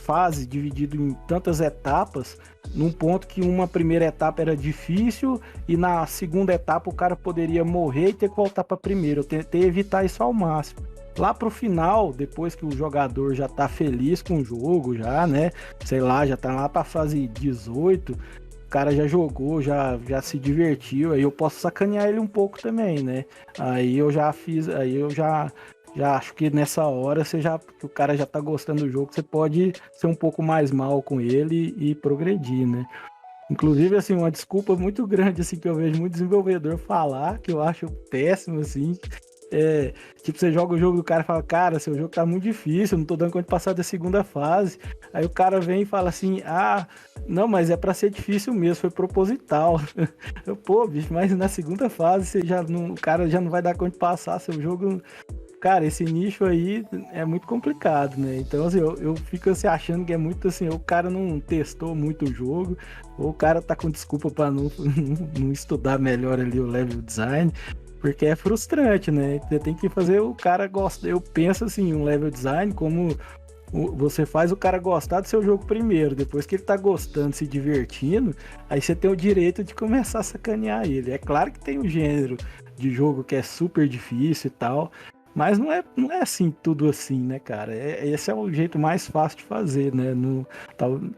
fases divididas em tantas etapas, num ponto que uma primeira etapa era difícil e na segunda etapa o cara poderia morrer e ter que voltar para a primeira. Eu tentei evitar isso ao máximo. Lá pro final, depois que o jogador já tá feliz com o jogo, já, né? Sei lá, já tá lá pra fase 18, o cara já jogou, já se divertiu, aí eu posso sacanear ele um pouco também, né? Aí eu já acho que nessa hora que o cara já tá gostando do jogo, você pode ser um pouco mais mal com ele e progredir, né? Inclusive, assim, uma desculpa muito grande, assim, que eu vejo muito desenvolvedor falar, que eu acho péssimo, assim. Tipo, você joga o jogo do cara e fala, cara, seu jogo tá muito difícil, eu não tô dando conta de passar da segunda fase. Aí o cara vem e fala assim, não, mas é pra ser difícil mesmo, foi proposital. Pô, bicho, mas na segunda fase o cara já não vai dar conta de passar seu jogo. Cara, esse nicho aí é muito complicado, né? Então, assim, eu fico assim, achando que é muito assim, o cara não testou muito o jogo, ou o cara tá com desculpa pra não estudar melhor ali o level design, porque é frustrante, né? Você tem que fazer o cara gostar. Eu penso assim, um level design como você faz o cara gostar do seu jogo primeiro, depois que ele tá gostando, se divertindo, aí você tem o direito de começar a sacanear ele. É claro que tem o gênero de jogo que é super difícil e tal, mas não é assim, tudo assim, né, cara? Esse é o jeito mais fácil de fazer, né?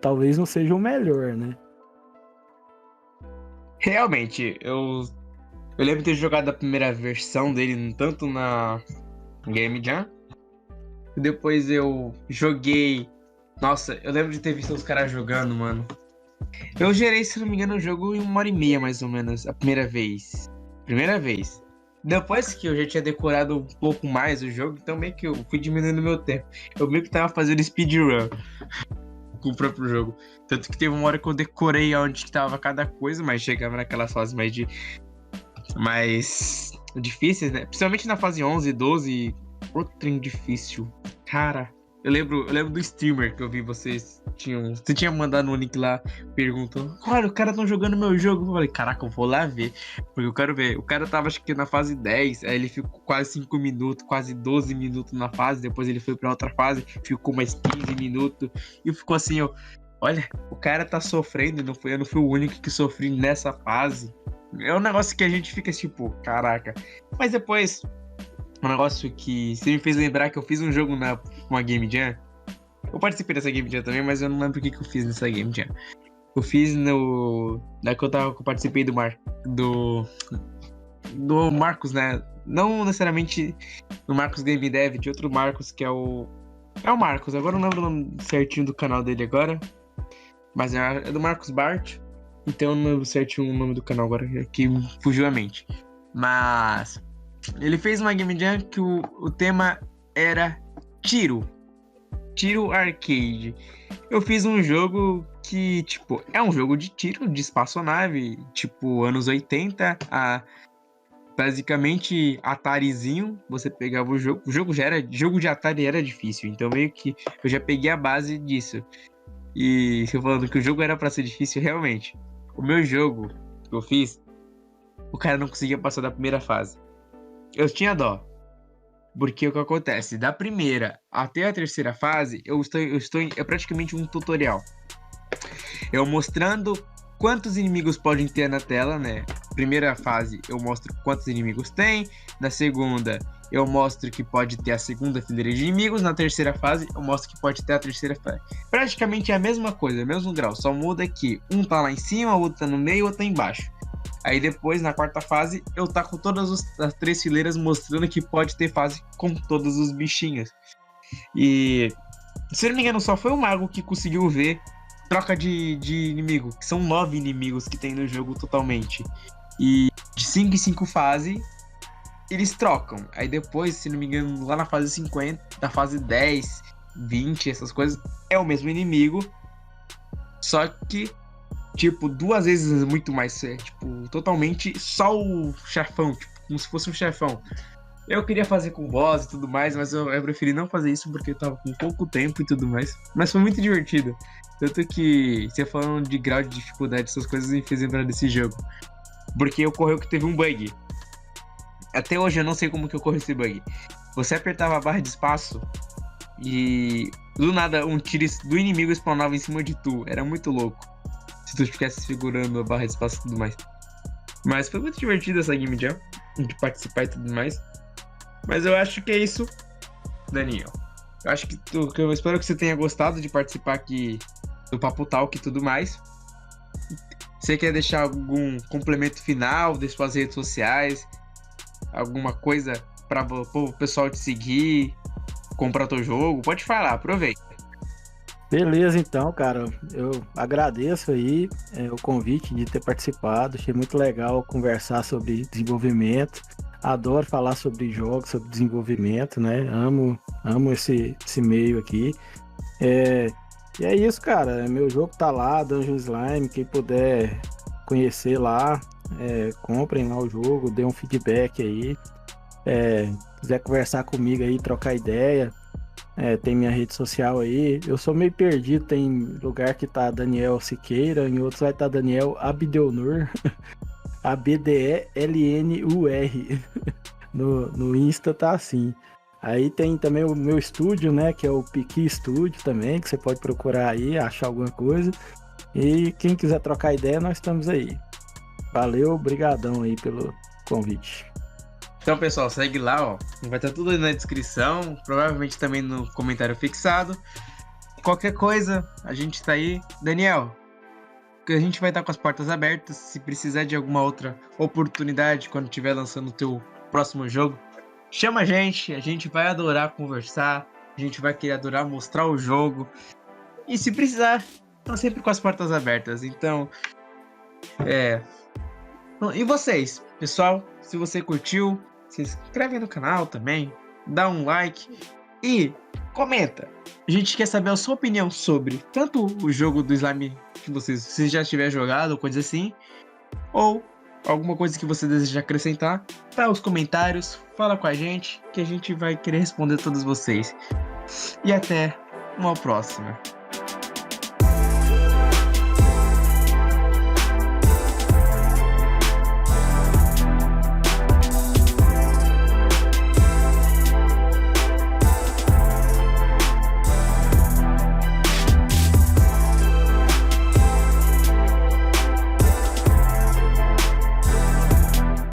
Talvez não seja o melhor, né? Realmente, eu lembro de ter jogado a primeira versão dele, tanto na Game Jam, e depois eu joguei... Nossa, eu lembro de ter visto os caras jogando, mano. Eu gerei, se não me engano, o jogo em 1h30, mais ou menos, a primeira vez. Depois que eu já tinha decorado um pouco mais o jogo, então meio que eu fui diminuindo meu tempo. Eu meio que tava fazendo speedrun com o próprio jogo. Tanto que teve uma hora que eu decorei onde que tava cada coisa, mas chegava naquelas fases mais difíceis, né? Principalmente na fase 11, 12, outro difícil. Cara, eu lembro do streamer que eu vi você tinha mandado um link lá, perguntou, olha, o cara tá jogando meu jogo. Eu falei, caraca, eu vou lá ver, porque eu quero ver. O cara tava, acho que na fase 10, aí ele ficou quase 5 minutos, quase 12 minutos na fase, depois ele foi pra outra fase, ficou mais 15 minutos, e ficou assim, olha, o cara tá sofrendo, eu não fui o único que sofri nessa fase. É um negócio que a gente fica tipo, caraca. Mas depois, um negócio que você me fez lembrar que eu fiz um jogo na uma Game Jam. Eu participei dessa Game Jam também, mas eu não lembro o que eu fiz nessa Game Jam. Eu fiz que eu participei do Marcos, né? Não necessariamente do Marcos Game Dev, de outro Marcos que é o Marcos. Agora eu não lembro o nome certinho do canal dele agora. Mas é do Marcos Bart. Então eu não lembro certinho o nome do canal agora, que fugiu a mente. Mas ele fez uma Game Jam que o tema era Tiro Arcade. Eu fiz um jogo que, tipo, é um jogo de tiro, de espaçonave, tipo, anos 80, basicamente Atarizinho, você pegava o jogo jogo de Atari era difícil, então meio que eu já peguei a base disso. E se eu falando que o jogo era pra ser difícil, realmente, o meu jogo que eu fiz o cara não conseguia passar da primeira fase. Eu tinha dó. Porque o que acontece? Da primeira até a terceira fase, é praticamente um tutorial. Eu mostrando quantos inimigos podem ter na tela, né? Primeira fase eu mostro quantos inimigos tem. Na segunda eu mostro que pode ter a segunda fileira de inimigos. Na terceira fase eu mostro que pode ter a terceira fase. Praticamente é a mesma coisa, o mesmo grau. Só muda que um tá lá em cima, o outro tá no meio e o outro tá embaixo. Aí depois, na quarta fase, eu tá com todas as 3 fileiras mostrando que pode ter fase com todos os bichinhos. E, se eu não me engano, só foi o mago que conseguiu ver troca de inimigo, que são 9 inimigos que tem no jogo totalmente. E de 5 em 5 fases, eles trocam. Aí depois, se não me engano, lá na fase 50, na fase 10, 20, essas coisas, é o mesmo inimigo. Só que, tipo, 2 vezes muito mais, tipo, totalmente só o chefão, tipo, como se fosse um chefão. Eu queria fazer com boss e tudo mais, mas eu preferi não fazer isso porque eu tava com pouco tempo e tudo mais. Mas foi muito divertido. Tanto que, você falando de grau de dificuldade, essas coisas me fez lembrar desse jogo. Porque ocorreu que teve um bug. Até hoje eu não sei como que ocorreu esse bug. Você apertava a barra de espaço e do nada um tiro do inimigo spawnava em cima de tu. Era muito louco. Se tu ficasse segurando a barra de espaço e tudo mais. Mas foi muito divertido essa Game Jam, de participar e tudo mais. Mas eu acho que é isso, Daniel. Eu espero que você tenha gostado de participar aqui do Papo Talk e tudo mais. Você quer deixar algum complemento final das suas redes sociais? Alguma coisa para o pessoal te seguir, comprar teu jogo? Pode falar, aproveita. Beleza, então, cara, eu agradeço aí o convite de ter participado, achei muito legal conversar sobre desenvolvimento, adoro falar sobre jogos, sobre desenvolvimento, né, amo esse meio aqui, e é isso, cara, meu jogo tá lá, Dungeon Slime, quem puder conhecer lá, comprem lá o jogo, dê um feedback aí, quiser conversar comigo aí, trocar ideia, tem minha rede social aí. Eu sou meio perdido. Tem lugar que tá Daniel Siqueira, em outros vai estar Daniel Abdelnur. ABDELNUR. No Insta tá assim. Aí tem também o meu estúdio, né? Que é o Piqui Studio também, que você pode procurar aí, achar alguma coisa. E quem quiser trocar ideia, nós estamos aí. Valeu, brigadão aí pelo convite. Então, pessoal, segue lá, ó. Vai estar tudo aí na descrição, provavelmente também no comentário fixado. Qualquer coisa, a gente tá aí. Daniel, a gente vai estar com as portas abertas. Se precisar de alguma outra oportunidade quando estiver lançando o teu próximo jogo, chama a gente vai adorar conversar, a gente vai querer adorar mostrar o jogo. E se precisar, tá sempre com as portas abertas. Então, E vocês, pessoal, se você curtiu, se inscreve no canal também, dá um like e comenta. A gente quer saber a sua opinião sobre tanto o jogo do Slime que você já tiver jogado ou coisa assim, ou alguma coisa que você deseja acrescentar. Tá os comentários, fala com a gente que a gente vai querer responder todos vocês. E até uma próxima.